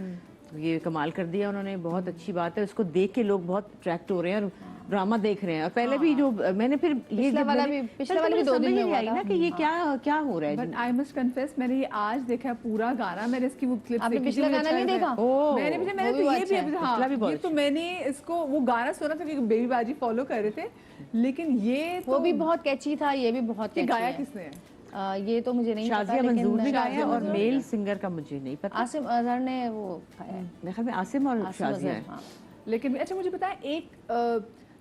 یہ کمال کر دیا انہوں نے, بہت اچھی بات ہے. اس کو دیکھ کے لوگ بہت اٹریکٹ ہو رہے ہیں, اور ड्रामा देख रहे हैं। और पहले भी जो मैंने फिर ये पिछला वाला भी 2 दिन में हुआ ना कि ये क्या हो रहा है। बट आई मस्ट कन्फेस, मैंने ये आज देखा है पूरा गाना, मैंने इसकी वो क्लिप्स आपने देखी थी, पिछला मुझे गाना अच्छा नहीं लगा। देखा? मैंने वो भी तो ये अच्छा भी है। अभी पिछला भी बहुत ये तो मैंने इसको वो गाना सुना था क्योंकि बेबी बाजी फॉलो कर रहे थे, लेकिन ये वो तो भी बहुत कैची था, ये भी बहुत ये कैची गाया है। किसने है? ये तो मुझे नहीं पता, शाजिया लेकिन मंजूर ने गाया शाजिया और मंजूर मेल सिंगर का मुझे नहीं पता। आसिम अजहर ने वो गाया है। मेरे ख्याल में आसिम और आसिम शाजिया अजहर, है। हाँ। लेकिन अच्छा मुझे बताएं, एक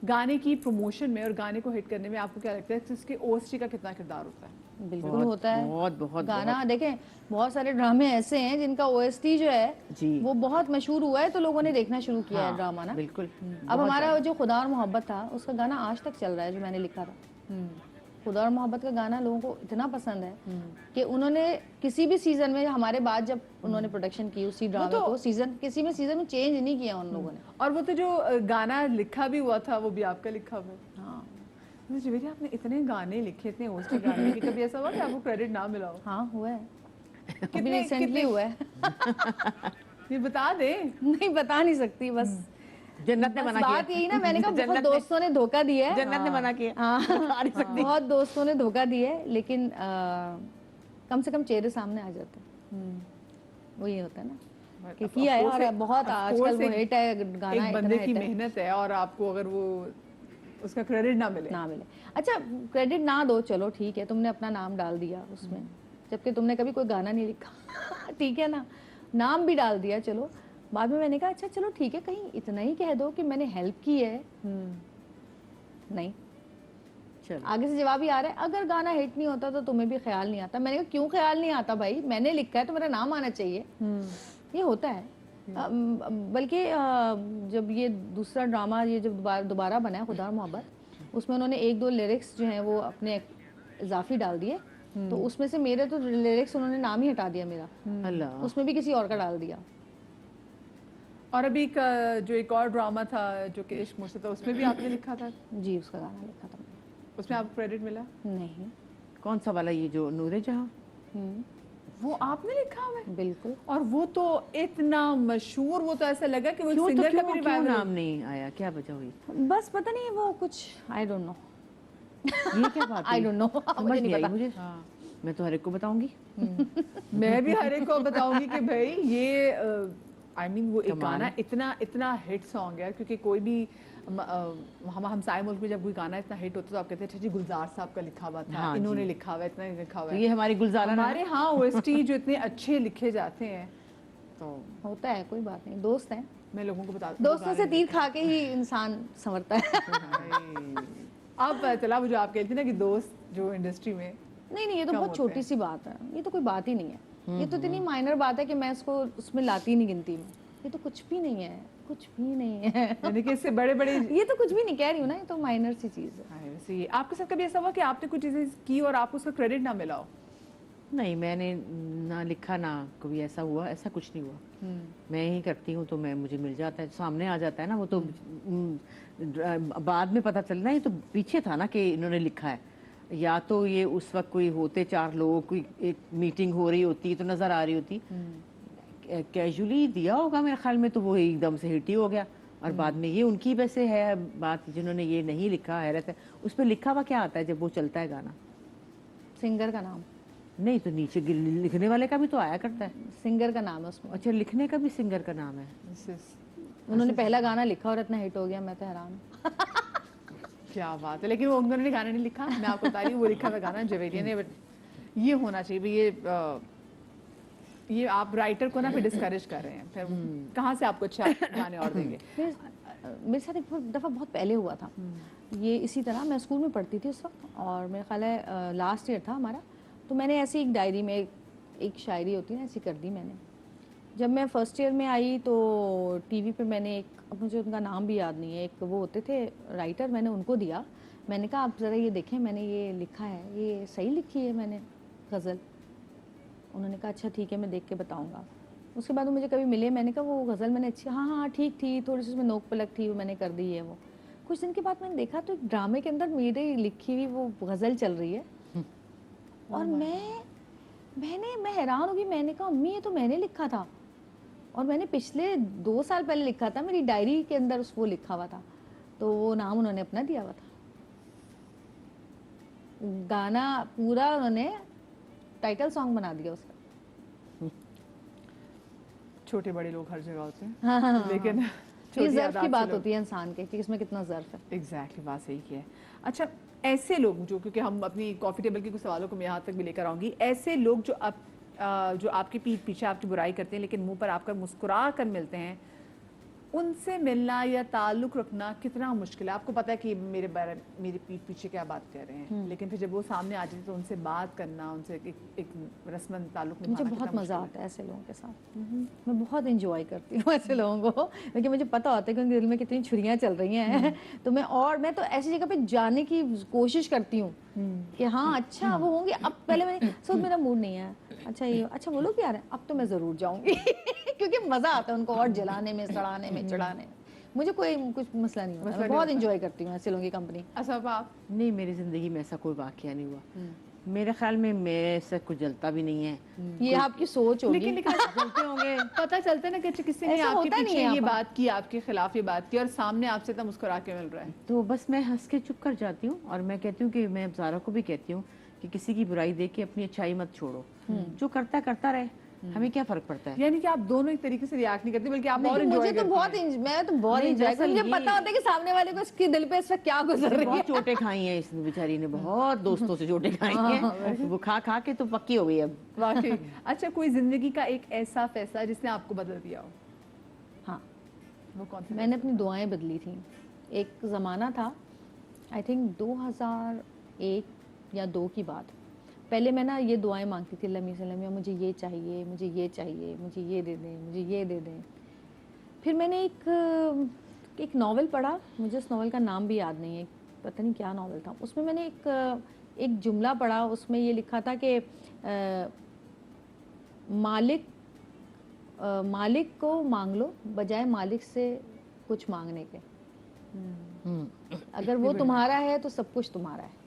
गाने की प्रमोशन में और गाने को हिट करने में आपको क्या लगता है कि उसके ओएसटी का कितना किरदार होता है? बिल्कुल होता है। बहुत गाना देखें, बहुत सारे ड्रामे ऐसे हैं जिनका ओएसटी जो है जी वो बहुत मशहूर हुआ है, तो लोगों ने देखना शुरू किया है हाँ, ड्रामा ना। बिल्कुल। अब हमारा जो खुदा और मोहब्बत था, उसका गाना आज तक चल रहा है, जो मैंने लिखा था। खुदा और मोहब्बत का गाना लोगों को इतना पसंद है कि उन्होंने किसी भी सीजन में, हमारे बाद जब उन्होंने प्रोडक्शन की उसी ड्रामे को, सीजन किसी में सीजन में चेंज नहीं किया उन लोगों ने। और वो तो जो गाना लिखा भी हुआ था वो भी आपका लिखा हुआ है। हाँ जवेरी, आपने इतने गाने लिखे, इतने ओएसटी गाने लिखे, कभी ऐसा हुआ कि आपको क्रेडिट ना मिला हो? हाँ हुआ है, अभी कितने- रिसेंटली हुआ है। ये बता दे। नहीं बता नहीं सकती, बस जन्नत ने बस मना किया। बात यही ना, मैंने कहा बहुत जन्नत ने- दोस्तों ने धोखा दिया है। जन्नत ने मना किया। हाँ बता नहीं सकती। बहुत दोस्तों ने धोखा दिया है, लेकिन कम से कम चेहरे सामने आ जाते हैं। वो ये होता है ना कि किया है, और बहुत आजकल वो हिट है गाना, एक इतना बंदे की हिट है। मेहनत है और आपको अगर वो उसका क्रेडिट ना मिले। ना मिले, अच्छा क्रेडिट ना दो, चलो ठीक है, तुमने अपना नाम डाल दिया उसमें, जबकि तुमने कभी कोई गाना नहीं लिखा। ठीक है ना, नाम भी डाल दिया, चलो। बाद में मैंने कहा अच्छा चलो ठीक है, कहीं इतना ही कह दो कि मैंने हेल्प की है। नहीं, चलो आगे से जवाब ही आ रहा है, अगर गाना हिट नहीं होता तो तुम्हें भी ख्याल नहीं आता। मैंने कहा क्यों ख्याल नहीं आता भाई, मैंने लिखा है तो मेरा नाम आना चाहिए। ये होता है। बल्कि जब ये दूसरा ड्रामा ये जब दोबारा बना है खुदा और मोहब्बत, उसमें उन्होंने 1-2 लिरिक्स जो हैं वो अपने इजाफी डाल दिए, तो उसमें से मेरे तो लिरिक्स उन्होंने नाम ही हटा दिया मेरा, अल्लाह। उसमें भी किसी और का डाल दिया। और अभी जो एक और ड्रामा था जो कि इश्क मुझसे था, उसमें भी आपने लिखा था? जी, उसका गाना लिखा था मैंने। उसमें आपको क्रेडिट मिला? नहीं। कौन सा वाला, ये जो नूरे जहां? वो आपने लिखा हुआ है? बिल्कुल। और वो तो इतना मशहूर, वो तो ऐसा लगा कि वो क्यों सिंगर का क्यों भी क्यों रिवाइवल। नाम नहीं आया, क्या वजह हुई? बस पता नहीं वो कुछ, आई डोंट नो, ये क्या बात आई हुई? डोंट नो, समझ मुझे नहीं नहीं आई पता। मुझे। हाँ। मैं तो हर एक को बताऊंगी। मैं भी हर एक को बताऊंगी कि भाई ये आई मीन वो एक कमाल गाना है। इतना हिट सॉन्ग है, क्योंकि कोई भी हम हमसाए मुल्क में जब कोई गाना इतना हिट होता तो आप कहते हैं अच्छा जी गुलजार साहब का लिखा हुआ था, हाँ इन्होंने जी। लिखा हुआ है, इतना लिखा हुआ तो है। ये हमारी गुलजारा ना हमारे यहाँ ओएसटी जो इतने अच्छे लिखे जाते हैं, तो होता है, कोई बात नहीं, दोस्त हैं, मैं लोगों को बता दोस्तों से तीर खा के ही इंसान संवरता है। अब पता चला वो जो आप कहती ना कि दोस्त जो इंडस्ट्री में नहीं नहीं, ये तो कम बहुत होते छोटी हैं। सी बात है, ये तो कोई बात ही नहीं है। ये तो इतनी माइनर बात है कि मैं इसको उसमें लाती नहीं गिनती में। ये तो कुछ भी नहीं है, कुछ भी नहीं है। यानी कि इससे बड़े बड़े ये तो कुछ भी नहीं कह रही हूँ ना, ये तो माइनर सी चीज़ है। हाँ, वैसे ही आपके साथ कभी ऐसा हुआ कि आपने कुछ चीजें की और आपको उसका क्रेडिट ना मिला हो? नहीं, मैंने ना लिखा ना कभी ऐसा हुआ, ऐसा कुछ नहीं हुआ। मैं ही करती हूँ तो मैं मुझे मिल जाता है, सामने आ जाता है ना। वो तो बाद में पता चलना, ये तो पीछे था ना कि इन्होंने लिखा है। या तो ये उस वक्त कोई होते 4 लोग, कोई एक मीटिंग हो रही होती तो नजर आ रही होती, कैजुअली दिया होगा मेरे ख्याल में, तो वो एकदम से हिट ही हो गया। और बाद में ये उनकी वैसे है बात, जिन्होंने ये नहीं लिखा, हैरत है। उस पर लिखा हुआ क्या आता है जब वो चलता है गाना? सिंगर का नाम, नहीं तो नीचे लिखने वाले का भी तो आया करता है। सिंगर का नाम है उसमें। अच्छा, लिखने का भी सिंगर का नाम है। उन्होंने पहला गाना लिखा और इतना हिट हो गया, मैं तो हैरान हूँ। क्या बात है, लेकिन वो उन्होंने गाना नहीं लिखा, मैं आपको बता रही हूँ वो लिखा था गाना जवेरिया ने। बट ये होना चाहिए भाई, ये आप राइटर को ना फिर डिस्करेज कर रहे हैं, फिर कहाँ से आपको अच्छा गाने और देंगे? मेरे साथ एक दफ़ा बहुत पहले हुआ था ये, इसी तरह मैं स्कूल में पढ़ती थी उस वक्त, और मेरा ख्याल है लास्ट ईयर था हमारा, तो मैंने ऐसी एक डायरी में एक शायरी होती है ना, ऐसी कर दी मैंने। जब मैं फर्स्ट ईयर में आई तो टीवी पे मैंने एक, अब मुझे उनका नाम भी याद नहीं है, एक वो होते थे राइटर, मैंने उनको दिया। मैंने कहा आप ज़रा ये देखें, मैंने ये लिखा है, ये सही लिखी है मैंने गज़ल? उन्होंने कहा अच्छा ठीक है, मैं देख के बताऊँगा। उसके बाद वो मुझे कभी मिले, मैंने कहा वो गज़ल मैंने अच्छी, हाँ हाँ ठीक थी, थोड़ी सी उसमें नोक पलक थी, वो मैंने कर दी है। वो कुछ दिन के बाद मैंने देखा तो एक ड्रामे के अंदर मेरी लिखी हुई वो गज़ल चल रही है, और मैं हैरान हो गई। मैंने कहा अम्मी ये तो मैंने लिखा था, और मैंने पिछले 2 साल पहले लिखा था, मेरी डायरी के अंदर उस वो लिखा हुआ था। तो वो नाम उन्होंने अपना दिया हुआ था। गाना पूरा उन्होंने टाइटल सॉन्ग बना दिया उसका। छोटे बड़े लोग हर जगह होते हैं, हाँ, लेकिन ये ज़र्फ की बात होती है इंसान के कि इसमें कितना ज़र्फ है। एग्जैक्टली बात सही की है। अच्छा, ऐसे लोग जो, क्योंकि हम अपनी कॉफ़ी टेबल के कुछ सवालों को मैं यहाँ तक भी लेकर आऊँगी, ऐसे लोग जो आपके पीठ पीछे आपकी बुराई करते हैं लेकिन मुंह पर आपका मुस्कुरा कर मिलते हैं, उनसे मिलना या ताल्लुक़ रखना कितना मुश्किल है? आपको पता है कि मेरे पीठ पीछे क्या बात कर रहे हैं, लेकिन फिर जब वो सामने आ जाते तो उनसे बात करना, उनसे एक रस्मन ताल्लुक़ मुझे निभाना बहुत कितना मज़ा मुश्किल आता है ऐसे लोगों के साथ। मैं बहुत इंजॉय करती हूँ ऐसे लोगों को, क्योंकि मुझे पता होता है कि उनके दिल में कितनी छुरियाँ चल रही हैं। तो मैं तो ऐसी जगह पे जाने की कोशिश करती हूँ कि हाँ अच्छा वो होंगे। अब पहले मैंने सोच मेरा मूड नहीं है, अच्छा ये अच्छा वो लोग भी आ रहे हैं, अब तो मैं ज़रूर जाऊँगी क्योंकि मज़ा आता है उनको और जलाने में, सड़ाने में, चढ़ाने में। मुझे कोई कुछ मसला नहीं होता, मैं बहुत इंजॉय करती हूँ ऐसे लोगों की कंपनी। अच्छा, अब आप नहीं, मेरी ज़िंदगी में ऐसा कोई वाक़या नहीं हुआ। मेरे ख्याल में मेरे से कुछ जलता भी नहीं है। ये आपकी सोच होगी। लेकिन जलते होंगे। पता चलता है ना कि किसी ने ऐसा आपके होता नहीं पीछे है ये आपा। बात की, आपके खिलाफ ये बात की और सामने आपसे तब मुस्कुरा के मिल रहा है। तो बस मैं हंस के चुप कर जाती हूँ और मैं कहती हूँ कि मैं अब ज़ारा को भी कहती हूँ कि किसी की बुराई देख के अपनी अच्छाई मत छोड़ो। जो करता रहे, हमें क्या फर्क पड़ता है। यानी कि आप दोनों एक तरीके से रिएक्ट नहीं करते, बल्कि आप और मुझे एंजॉय तो करते बहुत हैं। मैं तो बहुत नहीं, एंजॉय करती हूँ। दरअसल मुझे पता ये- होता है कि सामने वाले को इसके दिल पे इस वक्त क्या गुजर रही है। बहुत चोटें खाई हैं इस बेचारी ने, बहुत दोस्तों से चोटें खाई हैं। वो खा खा के तो पक्की हो गई अब। वाकई। अच्छा, कोई जिंदगी का एक ऐसा फैसला जिसने आपको बदल दिया हो, हाँ, वो कौन सा? मैंने अपनी दुआएं बदली थी। एक ज़माना था, आई थिंक 2001 या 2 की बात। पहले मैं ना ये दुआएं मांगती थी, अल्लाह मियां मुझे ये चाहिए, मुझे ये चाहिए, मुझे ये दे दें, मुझे ये दे दें। फिर मैंने एक नावल पढ़ा, मुझे उस नावल का नाम भी याद नहीं है, पता नहीं क्या नावल था। उसमें मैंने एक जुमला पढ़ा, उसमें ये लिखा था कि मालिक को मांग लो बजाय मालिक से कुछ मांगने के। अगर वो तुम्हारा है तो सब कुछ तुम्हारा है।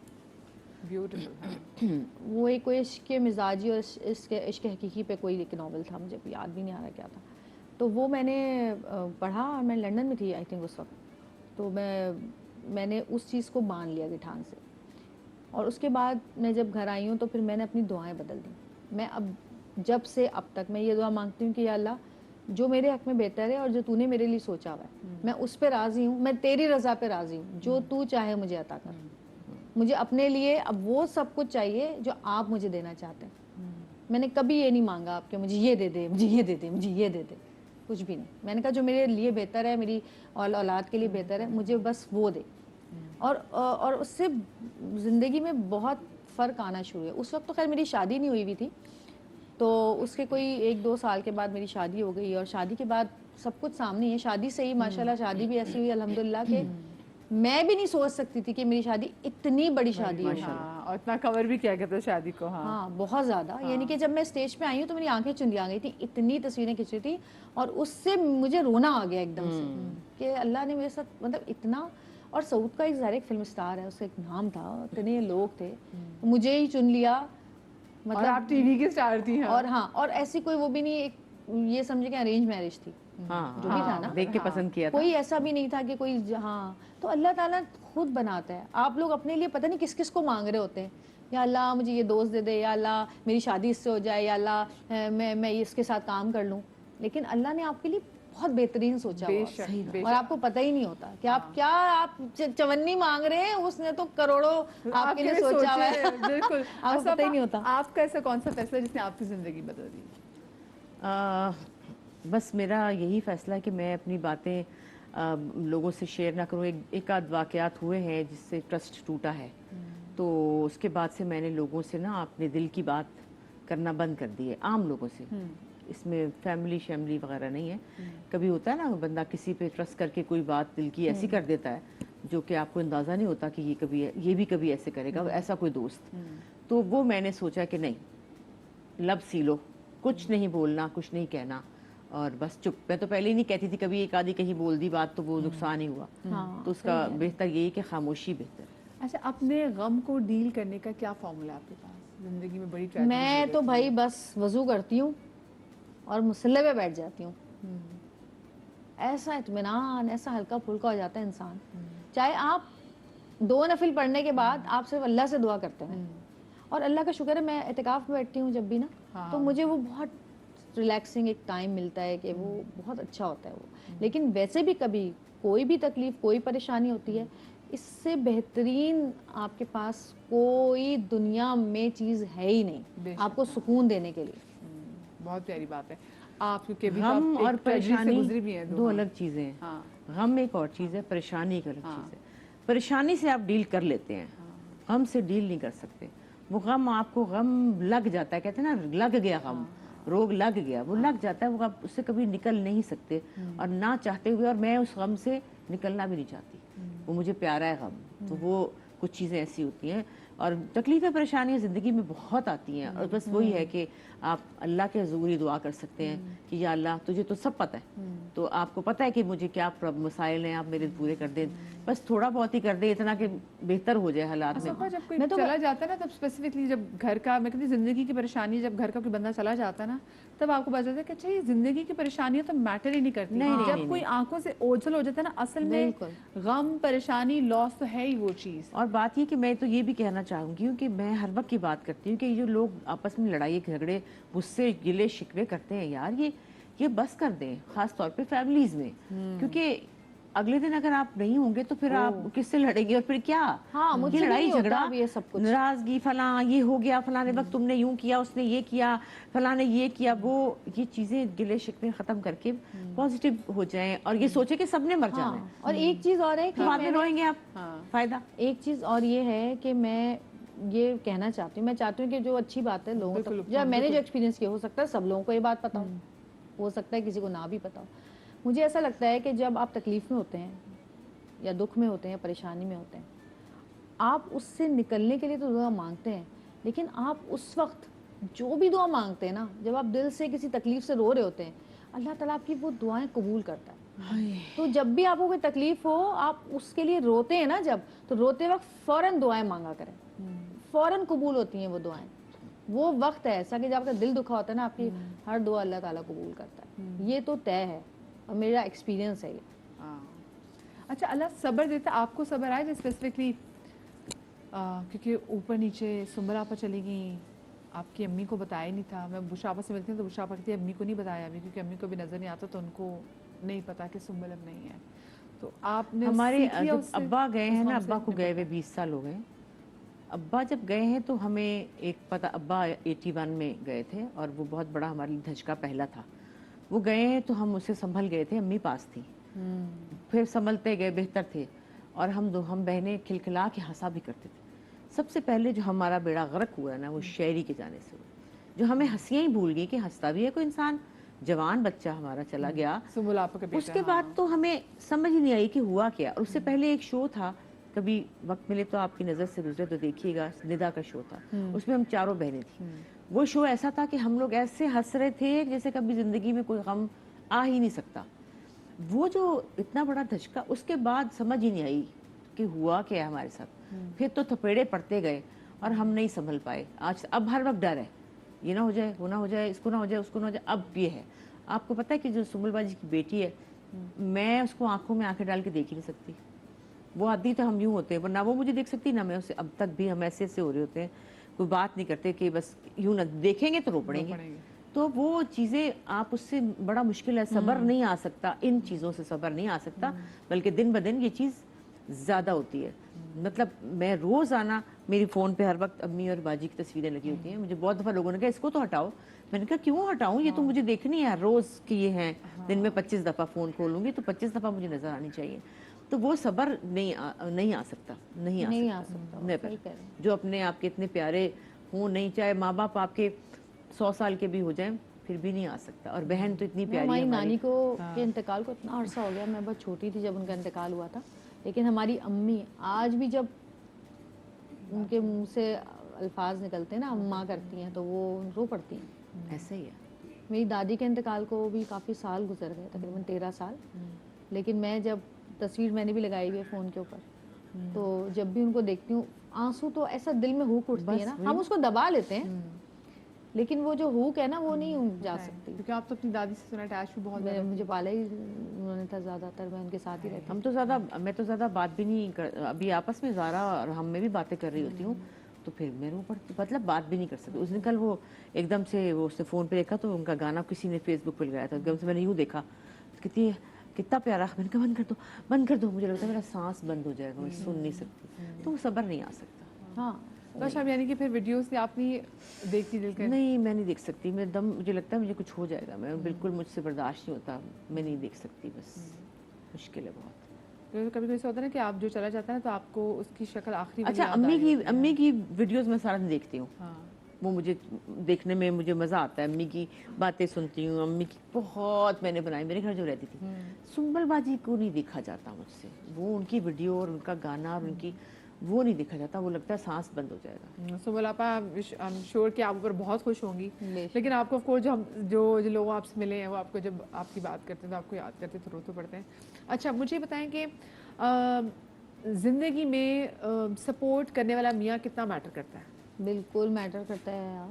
ब्यूटीफुल। वो एक कोई इश्क मिजाजी और इश्क हकीकी पे कोई एक नावल था, मुझे याद भी नहीं आ रहा क्या था। तो वो मैंने पढ़ा और मैं लंदन में थी आई थिंक उस वक्त। तो मैंने उस चीज़ को मान लिया गिठान से, और उसके बाद मैं जब घर आई हूँ तो फिर मैंने अपनी दुआएं बदल दी। मैं अब जब से अब तक मैं ये दुआ मांगती हूँ कि या अल्लाह जो मेरे हक में बेहतर है और जो तूने मेरे लिए सोचा हुआ है मैं उस पर राज़ी हूँ, मैं तेरी रज़ा पे राज़ी हूँ, जो तू चाहे मुझे अता कर। मुझे अपने लिए अब वो सब कुछ चाहिए जो आप मुझे देना चाहते हैं। मैंने कभी ये नहीं मांगा आपके मुझे ये दे दे, मुझे ये दे दे, मुझे ये दे दे, कुछ भी नहीं। मैंने कहा जो मेरे लिए बेहतर है, मेरी औलाद के लिए बेहतर है, मुझे बस वो दे। और उससे ज़िंदगी में बहुत फ़र्क आना शुरू है। उस वक्त तो खैर मेरी शादी नहीं हुई हुई थी, तो उसके कोई 1-2 साल के बाद मेरी शादी हो गई, और शादी के बाद सब कुछ सामने है। शादी से ही माशाल्लाह शादी भी ऐसी हुई अल्हम्दुलिल्लाह कि मैं भी नहीं सोच सकती थी कि मेरी शादी इतनी बड़ी शादी है। हाँ, और इतना कवर भी किया करता शादी को। हाँ, हाँ, बहुत ज़्यादा। यानी कि जब मैं स्टेज पे आई हूँ तो मेरी आंखें चुंधिया गई थी, इतनी तस्वीरें खिंच रही थी, और उससे मुझे रोना आ गया एकदम से कि अल्लाह ने मेरे साथ मतलब इतना। और सऊद का एक ज़ाहिर एक फिल्म स्टार है, उसका एक नाम था, इतने लोग थे, मुझे ही चुन लिया। मतलब आप टीवी की स्टार थी। हाँ। और हाँ, और ऐसी कोई वो भी नहीं, एक ये समझे कि अरेंज मैरिज थी। हाँ, जो भी था ना, देख के पसंद किया था। कोई ऐसा भी नहीं था कि कोई हाँ। तो अल्लाह ताला खुद बनाता है। आप लोग अपने लिए पता नहीं किस किस को मांग रहे होते हैं, या अल्लाह मुझे ये दोस्त दे दे, या अल्लाह मेरी शादी इससे हो जाए, या अल्लाह मैं इसके साथ काम कर लूँ। लेकिन अल्लाह ने आपके लिए बहुत बेहतरीन सोचा हुआ है, और आपको पता ही नहीं होता कि आप क्या आप चवन्नी मांग रहे हैं, उसने तो करोड़ों आपके लिए सोचा हुआ है। बिल्कुल। आपको पता ही नहीं होता। आपका ऐसा कौन सा फैसला जिसने आपकी जिंदगी बदल दी? बस मेरा यही फैसला है कि मैं अपनी बातें लोगों से शेयर ना करूँ। एक आध वाक़यात हुए हैं जिससे ट्रस्ट टूटा है, तो उसके बाद से मैंने लोगों से ना अपने दिल की बात करना बंद कर दी है, आम लोगों से। इसमें फैमिली शैमली वगैरह नहीं है। कभी होता है ना बंदा किसी पे ट्रस्ट करके कोई बात दिल की ऐसी कर देता है जो कि आपको अंदाज़ा नहीं होता कि ये भी कभी ऐसे करेगा, ऐसा कोई दोस्त। तो वो मैंने सोचा कि नहीं, लब सी लो, कुछ नहीं बोलना, कुछ नहीं कहना, और बस चुप। मैं तो पहले ही नहीं कहती थी, कभी एक आधी कहीं बोल दी बात तो वो नुकसान ही हुआ। तो उसका बेहतर यही कि खामोशी बेहतर है। अच्छा, अपने गम को डील करने का क्या फॉर्मूला है आपके पास? जिंदगी में बड़ी ट्रेजेडी मैं तो भाई बस वजू करती हूँ और मुसल्ले पे बैठ जाती हूँ। ऐसा इत्मीनान, ऐसा हल्का फुल्का हो जाता है इंसान चाहे आप 2 नफिल पढ़ने के बाद आप सिर्फ अल्लाह से दुआ करते हैं, और अल्लाह का शुक्र है मैं एतिकाफ में बैठती हूँ जब भी ना, तो मुझे वो बहुत रिलैक्सिंग एक टाइम मिलता है कि वो बहुत अच्छा होता है वो। लेकिन वैसे भी कभी कोई भी तकलीफ, कोई परेशानी होती है, इससे बेहतरीन आपके पास कोई दुनिया में चीज़ है ही नहीं आपको सुकून देने के लिए। बहुत प्यारी बात है। आप क्योंकि अभी गम और परेशानी गुजरी भी हैं दो अलग चीज़ें हैं। हाँ। गम एक और चीज़ है, परेशानी एक अलग चीज़ है। परेशानी से आप डील कर लेते हैं, गम से डील नहीं कर सकते। वो गम आपको गम लग जाता है, कहते हैं ना लग गया गम, रोग लग गया, वो लग जाता है, वो आप उससे कभी निकल नहीं सकते और ना चाहते हुए। और मैं उस गम से निकलना भी नहीं चाहती, वो मुझे प्यारा है गम। तो वो कुछ चीज़ें ऐसी होती हैं और तकलीफ़ें परेशानियाँ ज़िंदगी में बहुत आती हैं, और बस वही है कि आप अल्लाह के ज़रूर ही दुआ कर सकते हैं कि या अल्लाह तुझे तो सब पता है, तो आपको पता है कि मुझे क्या मसाइल हैं, आप मेरे पूरे कर दें, बस थोड़ा बहुत ही कर दे, इतना कि बेहतर हो जाए हालात में। जब कोई चला जाता है ना, तब स्पेसिफिकली जब घर का, मैं कहती जिंदगी की परेशानी, जब घर का कोई बंदा चला जाता है ना, तब आपको पता चलता है कि अच्छा ये जिंदगी की परेशानियां तो मैटर ही नहीं करती। जब कोई आंखों से ओझल हो जाता है ना, असल में गम, परेशानी, लॉस तो है ही वो चीज़। और बात ये कि मैं तो ये भी कहना चाहूँगी कि मैं हर वक्त की बात करती हूँ कि ये जो लोग आपस में लड़ाई झगड़े, गुस्से, गिले शिकवे करते हैं यार, ये बस कर दें, खास तौर पे फैमिलीज में, क्योंकि अगले दिन अगर आप नहीं होंगे तो फिर आप किससे लड़ेंगे, और फिर क्या? हाँ, मुझे लड़ाई झगड़ा, ये सब कुछ, नाराजगी, फला ये हो गया, फलाने वक्त तुमने यूं किया, उसने ये किया, फला ने ये किया, वो ये चीजें गिले शिकवे खत्म करके पॉजिटिव हो जाएं और ये सोचे कि सबने मर जाना है। और एक चीज और है कि बाद में रोएंगे आप, फायदा। एक चीज और ये है कि मैं ये कहना चाहती हूँ, मैं चाहती हूँ कि जो अच्छी बात है लोगों तक, जब मैंने जो एक्सपीरियंस किया, हो सकता है सब लोगों को ये बात पता हो सकता है किसी को ना भी पता हो। मुझे ऐसा लगता है कि जब आप तकलीफ में होते हैं या दुख में होते हैं, परेशानी में होते हैं, आप उससे निकलने के लिए तो दुआ मांगते हैं, लेकिन आप उस वक्त जो भी दुआ मांगते हैं ना, जब आप दिल से किसी तकलीफ से रो रहे होते हैं, अल्लाह ताला आपकी वो दुआएं कबूल करता है। तो जब भी आपको कोई तकलीफ हो, आप उसके लिए रोते हैं ना, जब तो रोते वक्त फौरन दुआएं मांगा करें, फौरन कबूल होती हैं वो दुआएं। वो वक्त है ऐसा कि जब आपका दिल दुखा होता है ना, आपकी हर दुआ अल्लाह ताला कबूल करता है, ये तो तय है और मेरा एक्सपीरियंस है ये। अच्छा, अल्लाह सब्र देता है, आपको सब्र आया जो स्पेसिफिकली क्योंकि ऊपर नीचे सुंबल आपा चली गई, आपकी अम्मी को बताया नहीं था। मैं बुशा आपा से मिलती हूँ तो बुशा आपा कहती है अम्मी को नहीं बताया अभी, क्योंकि अम्मी को भी नज़र नहीं आता, तो उनको नहीं पता कि सुंबल अब नहीं है। तो आपने हमारे अब्बा गए हैं ना, अब्बा को गए हुए 20 साल हो गए। अब्बा जब गए हैं तो हमें एक पता, अब्बा 81 में गए थे और वो बहुत बड़ा हमारे लिए धचका पहला था। वो गए हैं तो हम उससे संभल गए थे, अम्मी पास थी, फिर संभलते गए, बेहतर थे, और हम बहनें खिलखिला के हंसा भी करते थे। सबसे पहले जो हमारा बेड़ा गर्क हुआ ना, वो शायरी के जाने से हुआ, जो हमें हंसियाँ ही भूल गई कि हंसता भी है कोई इंसान। जवान बच्चा हमारा चला गया, उसके बाद तो हमें समझ ही नहीं आई कि हुआ क्या। और उससे पहले एक शो था, कभी वक्त मिले तो आपकी नज़र से गुजरे तो देखिएगा, निदा का शो था, उसमें हम चारों बहनें थी। वो शो ऐसा था कि हम लोग ऐसे हंस रहे थे जैसे कभी ज़िंदगी में कोई गम आ ही नहीं सकता। वो जो इतना बड़ा धचका, उसके बाद समझ ही नहीं आई कि हुआ क्या हमारे साथ। फिर तो थपेड़े पड़ते गए और हम नहीं संभल पाए। आज अब हर वक्त डर है, ये ना हो जाए, वो ना हो जाए, इसको ना हो जाए, उसको ना हो जाए। अब ये है, आपको पता है कि जो सुंबल बाजी की बेटी है, मैं उसको आंखों में आंखें डाल के देख ही नहीं सकती। वो आदि तो हम यूँ होते हैं, पर ना वो मुझे देख सकती ना मैं उसे। अब तक भी हम ऐसे हो रहे होते हैं, कोई बात नहीं करते कि बस यूँ ना देखेंगे तो रो पड़ेंगे। तो वो चीज़ें आप उससे बड़ा मुश्किल है, सब्र नहीं आ सकता, इन चीज़ों से सब्र नहीं आ सकता, बल्कि दिन ब दिन ये चीज़ ज़्यादा होती है। मतलब मैं रोज़ाना मेरी फ़ोन पे हर वक्त अम्मी और बाजी की तस्वीरें लगी होती हैं। मुझे बहुत दफ़ा लोगों ने कहा इसको तो हटाओ, मैंने कहा क्यों हटाऊं, ये तो मुझे देखनी है रोज़ की ये हैं। दिन में 25 दफ़ा फ़ोन खोलूँगी तो 25 दफ़ा मुझे नज़र आनी चाहिए। तो वो सब्र नहीं आ सकता, नहीं आ सकता। जो अपने आपके इतने प्यारे हों, नहीं चाहे माँ बाप आपके 100 साल के भी हो जाएं, फिर भी नहीं आ सकता। और बहन तो इतनी प्यारी। हमारी नानी को के इंतकाल को इतना अरसा हो गया, मैं बहुत छोटी थी जब उनका इंतकाल हुआ था, लेकिन हमारी अम्मी आज भी जब उनके मुंह से अल्फाज निकलते हैं ना, अम्मा करती हैं, तो वो रो पड़ती हैं। ऐसा ही है। मेरी दादी के इंतकाल को भी काफ़ी साल गुजर गए, तकरीबन 13 साल। लेकिन मैं जब तस्वीर मैंने भी लगाई हुई है फ़ोन के ऊपर, तो जब भी उनको देखती हूँ, आंसू तो ऐसा दिल में हुक उठती है ना, हम उसको दबा लेते हैं, लेकिन वो जो हुक है ना, वो नहीं जा सकती। क्योंकि आप तो अपनी दादी से सुना अटैच भी बहुत, मुझे पाला ही उन्होंने था ज़्यादातर, मैं उनके साथ ही रहती हम तो ज़्यादा, मैं तो ज़्यादा बात भी नहीं कर, अभी आपस में ज़ारा और हम में भी बातें कर रही होती हूँ तो फिर मेरे ऊपर मतलब बात भी नहीं कर सकती। उस दिन कल वो एकदम से वो उसने फ़ोन पे देखा तो उनका गाना किसी ने फेसबुक पे लगाया था, एकदम से मैंने यूँ देखा तो कितना प्यारा, मैंने कहा बंद कर दो, मुझे लगता है मेरा सांस बंद हो जाएगा, मैं सुन नहीं सकती, तो वो सब्र नहीं आ सकता। हाँ। बस अब यानी कि फिर वीडियोस आप नहीं देखती दिल के? नहीं, मैं नहीं देख सकती, मैं दम, मुझे लगता है मुझे कुछ हो जाएगा, मैं बिल्कुल, मुझसे बर्दाश्त नहीं होता, मैं नहीं देख सकती, बस मुश्किल है बहुत। तो कभी कभी ऐसा होता है ना कि आप जो चला जाता है ना तो आपको उसकी शक्ल आखिरी वाली अच्छा, याद आ रही होती है। अम्मी की वीडियोस मैं सारा दिन देखती हूँ, हाँ। वो मुझे देखने में मुझे मज़ा आता है, अम्मी की बातें सुनती हूँ, अम्मी की बहुत मैंने बनाई, मेरे घर जो रहती थी। सुंबल बाजी को नहीं देखा जाता मुझसे, वो उनकी वीडियो और उनका गाना और उनकी वो नहीं देखा जाता, वो लगता है सांस बंद हो जाएगा। सुबह आपा आई एम श्योर कि आप ऊपर बहुत खुश होंगी, बेशक। लेकिन आपको ऑफ कोर्स जो लोग आपसे मिले हैं वो आपको जब आपकी बात करते हैं तो आपको याद करते हैं तो रो तो पड़ते हैं। अच्छा, मुझे बताएं कि ज़िंदगी में सपोर्ट करने वाला मियाँ कितना मैटर करता है? बिल्कुल मैटर करता है यार,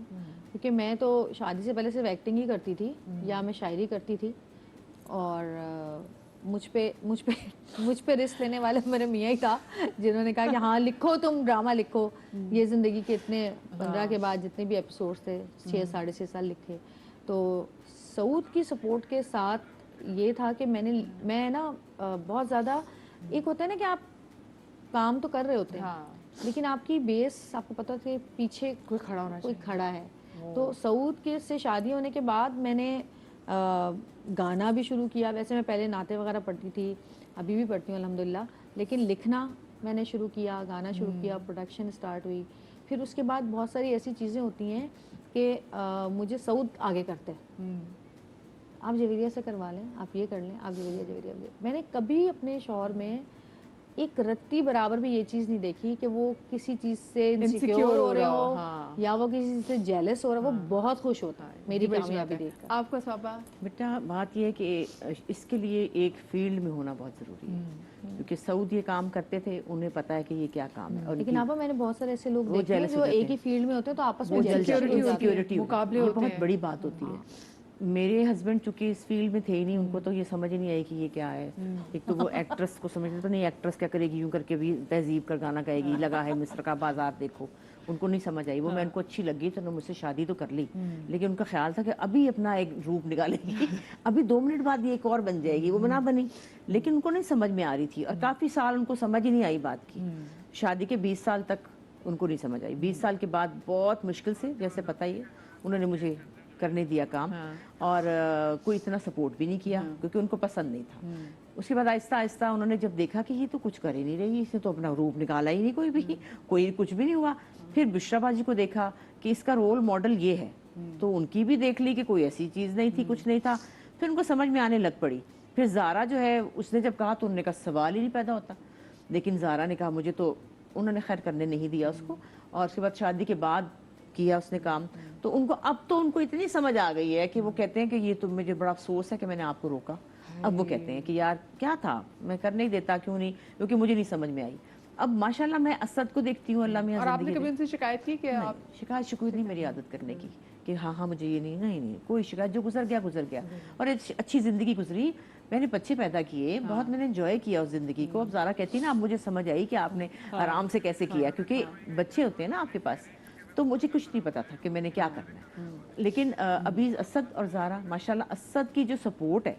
क्योंकि मैं तो शादी से पहले सिर्फ एक्टिंग ही करती थी या मैं शायरी करती थी, और मुझ पे रिस्क लेने वाले मेरे मियाँ ही था जिन्होंने कहा कि हाँ लिखो, तुम ड्रामा लिखो। ये ज़िंदगी के इतने 15 के बाद जितने भी एपिसोड्स थे 6 साढ़े 6 साल लिखे। तो सऊद की सपोर्ट के साथ ये था कि मैं ना बहुत ज़्यादा, एक होता है ना कि आप काम तो कर रहे होते हैं लेकिन आपकी बेस, आपको पता है पीछे कोई खड़ा होना कोई खड़ा है। तो सऊद के से शादी होने के बाद मैंने गाना भी शुरू किया। वैसे मैं पहले नाते वगैरह पढ़ती थी, अभी भी पढ़ती हूँ अल्हम्दुलिल्लाह, लेकिन लिखना मैंने शुरू किया, गाना शुरू किया, प्रोडक्शन स्टार्ट हुई। फिर उसके बाद बहुत सारी ऐसी चीज़ें होती हैं कि मुझे सऊद आगे करते हैं, आप जवेरिया से करवा लें, आप ये कर लें, आप जवेरिया। मैंने कभी अपने शौहर में एक रत्ती बराबर भी ये चीज़ नहीं देखी कि वो किसी चीज़ से इनसिक्योर हो रहे हो, हाँ। या वो किसी चीज़ से जेलस हो रहा है। वो बहुत खुश होता है मेरी कामयाबी देखकर। आपको स्वाबा? बेटा बात यह है कि इसके लिए एक फील्ड में होना बहुत ज़रूरी है, क्योंकि सऊद ये काम करते थे, उन्हें पता है कि ये क्या काम है। और लेकिन आप, मैंने बहुत सारे ऐसे लोग देखे हैं जो एक ही फील्ड में होते हैं तो आपस में सिक्योरिटी मुकाबले बहुत बड़ी बात होती है। मेरे हस्बैंड चूंकि इस फील्ड में थे ही नहीं, उनको तो ये समझ ही नहीं आई कि ये क्या है। एक तो वो एक्ट्रेस को समझते तो नहीं, एक्ट्रेस क्या करेगी, यूं करके भी तहजीब कर गाना गाएगी, लगा है मिस्र का बाजार देखो, उनको नहीं समझ आई। वो मैं उनको अच्छी लगी तो उन्होंने मुझसे शादी तो कर ली, लेकिन उनका ख्याल था कि अभी अपना एक रूप निकालेगी, अभी 2 मिनट बाद ये एक और बन जाएगी। वो बना बनी, लेकिन उनको नहीं समझ में आ रही थी, और काफ़ी साल उनको समझ ही नहीं आई बात की। शादी के 20 साल तक उनको नहीं समझ आई। 20 साल के बाद बहुत मुश्किल से, जैसे पता ही है, उन्होंने मुझे करने दिया काम। और कोई इतना सपोर्ट भी नहीं किया क्योंकि उनको पसंद नहीं था। उसके बाद आहिस्ता आहिस्ता उन्होंने जब देखा कि ये तो कुछ कर ही नहीं रही, इसने तो अपना रूप निकाला ही नहीं, कोई कुछ भी नहीं हुआ। फिर बुशरा बाजी को देखा कि इसका रोल मॉडल ये है, तो उनकी भी देख ली कि कोई ऐसी चीज़ नहीं थी, कुछ नहीं था। फिर उनको समझ में आने लग पड़ी। फिर ज़ारा जो है, उसने जब कहा तो उन्होंने कहा सवाल ही नहीं पैदा होता, लेकिन ज़ारा ने कहा मुझे तो, उन्होंने खैर करने नहीं दिया उसको। और उसके बाद शादी के बाद किया उसने काम, तो उनको अब तो उनको इतनी समझ आ गई है कि वो कहते हैं कि ये तो मुझे बड़ा अफसोस है कि मैंने आपको रोका। अब वो कहते हैं कि यार क्या था, मैं कर नहीं देता, क्यों नहीं, क्योंकि मुझे नहीं समझ में आई। अब माशाल्लाह मैं असद को देखती हूँ, अल्लाह में। और आपने कभी उनसे शिकायत की कि आप? शिकायत शिकायत नहीं मेरी आदत करने की कि हाँ मुझे ये नहीं, कोई शिकायत, जो गुजर गया। और एक अच्छी ज़िंदगी गुजरी, मैंने बच्चे पैदा किए, बहुत मैंने एंजॉय किया उस ज़िंदगी को। अब ज़ारा कहती है ना, अब मुझे समझ आई कि आपने आराम से कैसे किया, क्योंकि बच्चे होते हैं ना आपके पास, तो मुझे कुछ नहीं पता था कि मैंने क्या करना है। लेकिन अभी असद और ज़ारा माशाल्लाह, असद की जो सपोर्ट है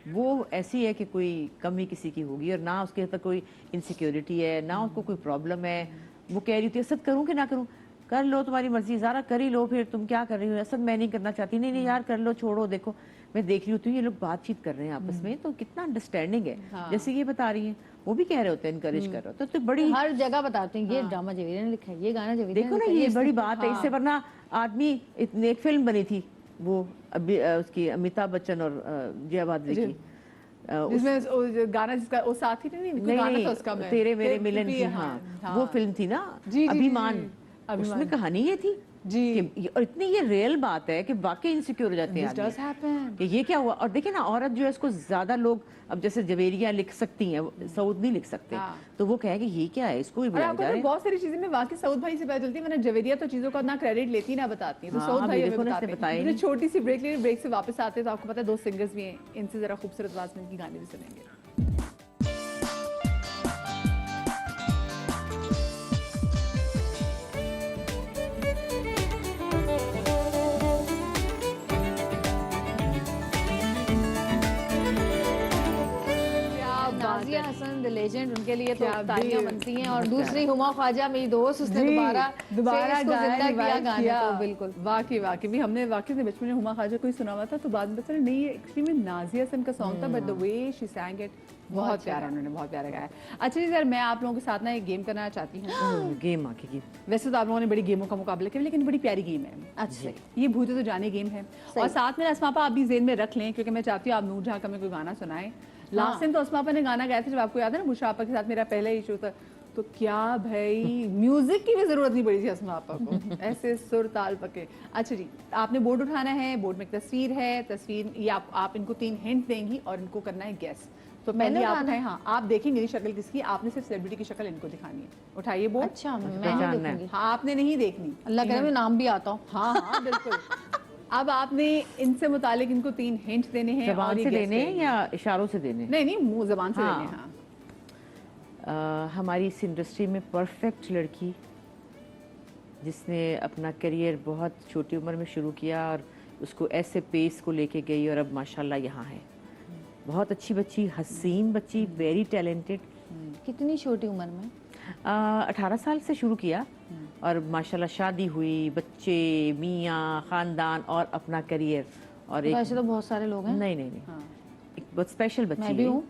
वो ऐसी है कि कोई कमी किसी की होगी, और ना उसके अंदर कोई इनसिक्योरिटी है, ना उसको कोई प्रॉब्लम है। वो कह रही थी असद करूँ कि ना करूँ, कर लो तुम्हारी मर्जी, ज़ारा कर ही लो, फिर तुम क्या कर रही हो। असद मैं नहीं करना चाहती, नहीं यार कर लो, छोड़ो। देखो मैं देख रही होती हूँ ये लोग बातचीत कर रहे हैं आपस में, तो कितना अंडरस्टैंडिंग है। जैसे ये बता रही हैं, वो भी कह रहे होते हैं, इनकरेज कर रहे होते हैं, तो बड़ी हर जगह बताते हैं ये ड्रामा जवेरिया ने लिखा है, ये गाना जवेरिया ने देखो ना, लिखा है, ये बड़ी बात है। इससे वरना आदमी, एक फिल्म बनी थी वो अभी उसकी, अमिताभ बच्चन और जया भाद्री की, जिसमें गाना जिसका वो साथी नहीं गाना था उसका, तेरे मेरे मिलन की, हाँ वो फिल्म थी ना, अभिमान। उसमें कहानी ये थी جی اور اتنی یہ ریئل بات ہے کہ واقعی انسیکیور ہو جاتے ہیں This does happen. کہ یہ کیا ہوا. اور دیکھیں نا عورت جو ہے اس کو زیادہ لوگ اب جیسے جویریہ لکھ سکتی ہیں, سعود نہیں لکھ سکتے, تو وہ کہے کہ یہ کیا ہے, اس کو بھی اور بلایا آپ کو جا رہا ہے. بہت ساری چیزیں میں واقعی سعود بھائی سے پتہ چلتی ہے, ورنہ جویریہ تو چیزوں کا نہ کریڈٹ لیتی نہ بتاتی, تو سعود بھائی ہمیں بتاتے ہیں. چھوٹی سی بریک لیں, بریک سے واپس آتے ہیں تو آپ کو پتہ ہے 2 سنگرز بھی ہیں, ان سے ذرا خوبصورت آواز میں ان کی گانے بھی سنیں گے. نازیہ حسن the legend, ان کے لیے تو تالیاں بنتی ہیں. اور دوسری ہما خواجہ میری دوست, اس نے دوبارہ اس کو زندہ کیا گانے کو. بالکل واقعی بھی ہم نے واقعی بچپن میں ہما خواجہ کو ہی سنا ہوا تھا, تو بعد میں پتہ نہیں یہ ایکچولی میں نازیہ حسن کا سانگ تھا, but the way she sang it بہت پیارا, انہوں نے بہت پیارا گایا. اچھا جی سر, میں آپ لوگوں کے ساتھ نا ایک گیم کرنا چاہتی ہوں. گیم آ کے ویسے تو آپ لوگوں نے بڑی گیموں کا مقابلہ کیا, لیکن بڑی پیاری گیم ہے. اچھا, یہ بھوتے تو جانے گیم ہے, اور ساتھ میں اسما آپا آپ بھی ذہن میں رکھ لیں, کیونکہ میں چاہتی ہوں آپ نور جہاں کا میں کوئی گانا سنائیں. لاسٹ ٹائم تو اسما آپا نے گانا گایا تھا, جب آپ کو یاد ہے نا بشرا آپا کے ساتھ میرا پہلا ایشو تھا, تو کیا بھائی میوزک کی بھی ضرورت نہیں پڑی تھی اسما آپا کو, ایسے سر تال پکے. اچھا جی, آپ نے بورڈ اٹھانا ہے, بورڈ میں ایک تصویر ہے, تصویر یہ آپ ان کو 3 ہنٹ دیں گی اور ان کو کرنا ہے گیس. تو پہلے آپ اٹھائیں. ہاں, آپ دیکھیں میری شکل کس کی, آپ نے صرف سیلیبریٹی کی شکل ان کو دکھانی ہے. اٹھائیے بورڈ. اچھا میں نہیں دیکھوں گی. ہاں, آپ نے نہیں دیکھنی, اللہ کرے میں نام بھی آتا ہوں. ہاں ہاں بالکل. اب آپ نے ان سے متعلق ان کو 3 ہنٹ دینے ہیں. زبان سے دینے ہیں یا اشاروں سے دینے؟ نہیں منہ زبان سے دینے. ہاں, ہماری اس انڈسٹری میں پرفیکٹ لڑکی جس نے اپنا کیریئر بہت چھوٹی عمر میں شروع کیا اور اس کو ایسے پیس کو لے کے گئی, اور اب ماشاءاللہ یہاں ہے. بہت اچھی بچی, حسین بچی, ویری ٹیلنٹڈ. کتنی چھوٹی عمر میں؟ 18 سال سے شروع کیا, اور ماشاءاللہ شادی ہوئی, بچے, میاں, خاندان اور اپنا کیریئر. اور ایسے تو بہت سارے لوگ ہیں. نہیں ایک بہت اسپیشل بچی میں بھی ہوں.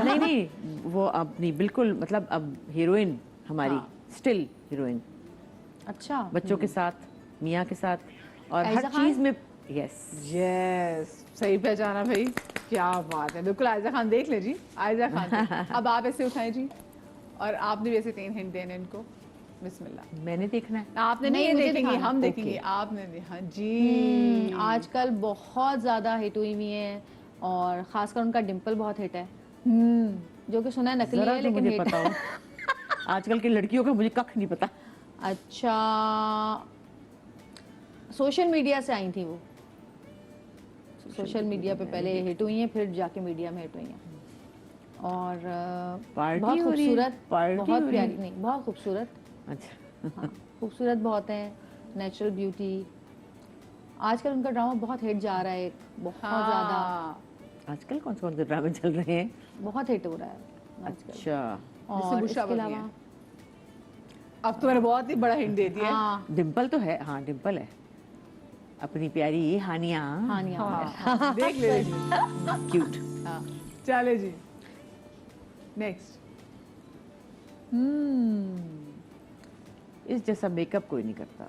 نہیں وہ اپنی بالکل مطلب اب ہیروئن ہماری, اسٹل ہیروئن. اچھا, بچوں کے ساتھ, میاں کے ساتھ, اور ہر چیز میں. یس صحیح پہچانا بھائی, کیا بات ہے. بالکل عائزہ خان دیکھ لیں جی, عائزہ خان. اب آپ ایسے اٹھائیں جی, اور آپ نے بھی ایسے 3 ہنٹ دینے ان کو. بسم اللہ. میں نے دیکھنا ہے, آپ نے نہیں دیکھیں گے, ہم دیکھیں گے. آپ نے. ہاں جی, آج کل بہت زیادہ ہٹ ہوئی ہوئی ہیں, اور خاص کر ان کا ڈمپل بہت ہٹ ہے, جو کہ سنا ہے نکلی ہے لیکن مجھے پتا ہو. آج کل کی لڑکیوں کا مجھے کخ نہیں پتا. اچھا, سوشل میڈیا سے آئی تھی وہ, سوشل میڈیا پہ پہلے ہٹ ہوئی ہیں, پھر جا کے میڈیا میں ہٹ ہوئی ہیں. اور بہت خوبصورت, بہت پیاری, نہیں بہت خوبصورت. اچھا, خوبصورت بہت ہیں, نیچرل بیوٹی. آج کل ان کا ڈرامہ بہت ہٹ جا رہا ہے, بہت زیادہ. آج کل کون سے ڈرامے چل رہے ہیں؟ بہت ہٹ ہو رہا ہے آج کل. اچھا, اور اس کے علاوہ اب تو میں نے بہت ہی بڑا ہنٹ دے دیا. ڈمپل تو ہے, ہاں ڈمپل ہے اپنی پیاری ہانیہ. دیکھ لے کیوٹ. چلے جی نیکسٹ. اس جیسا میک اپ کوئی نہیں کرتا,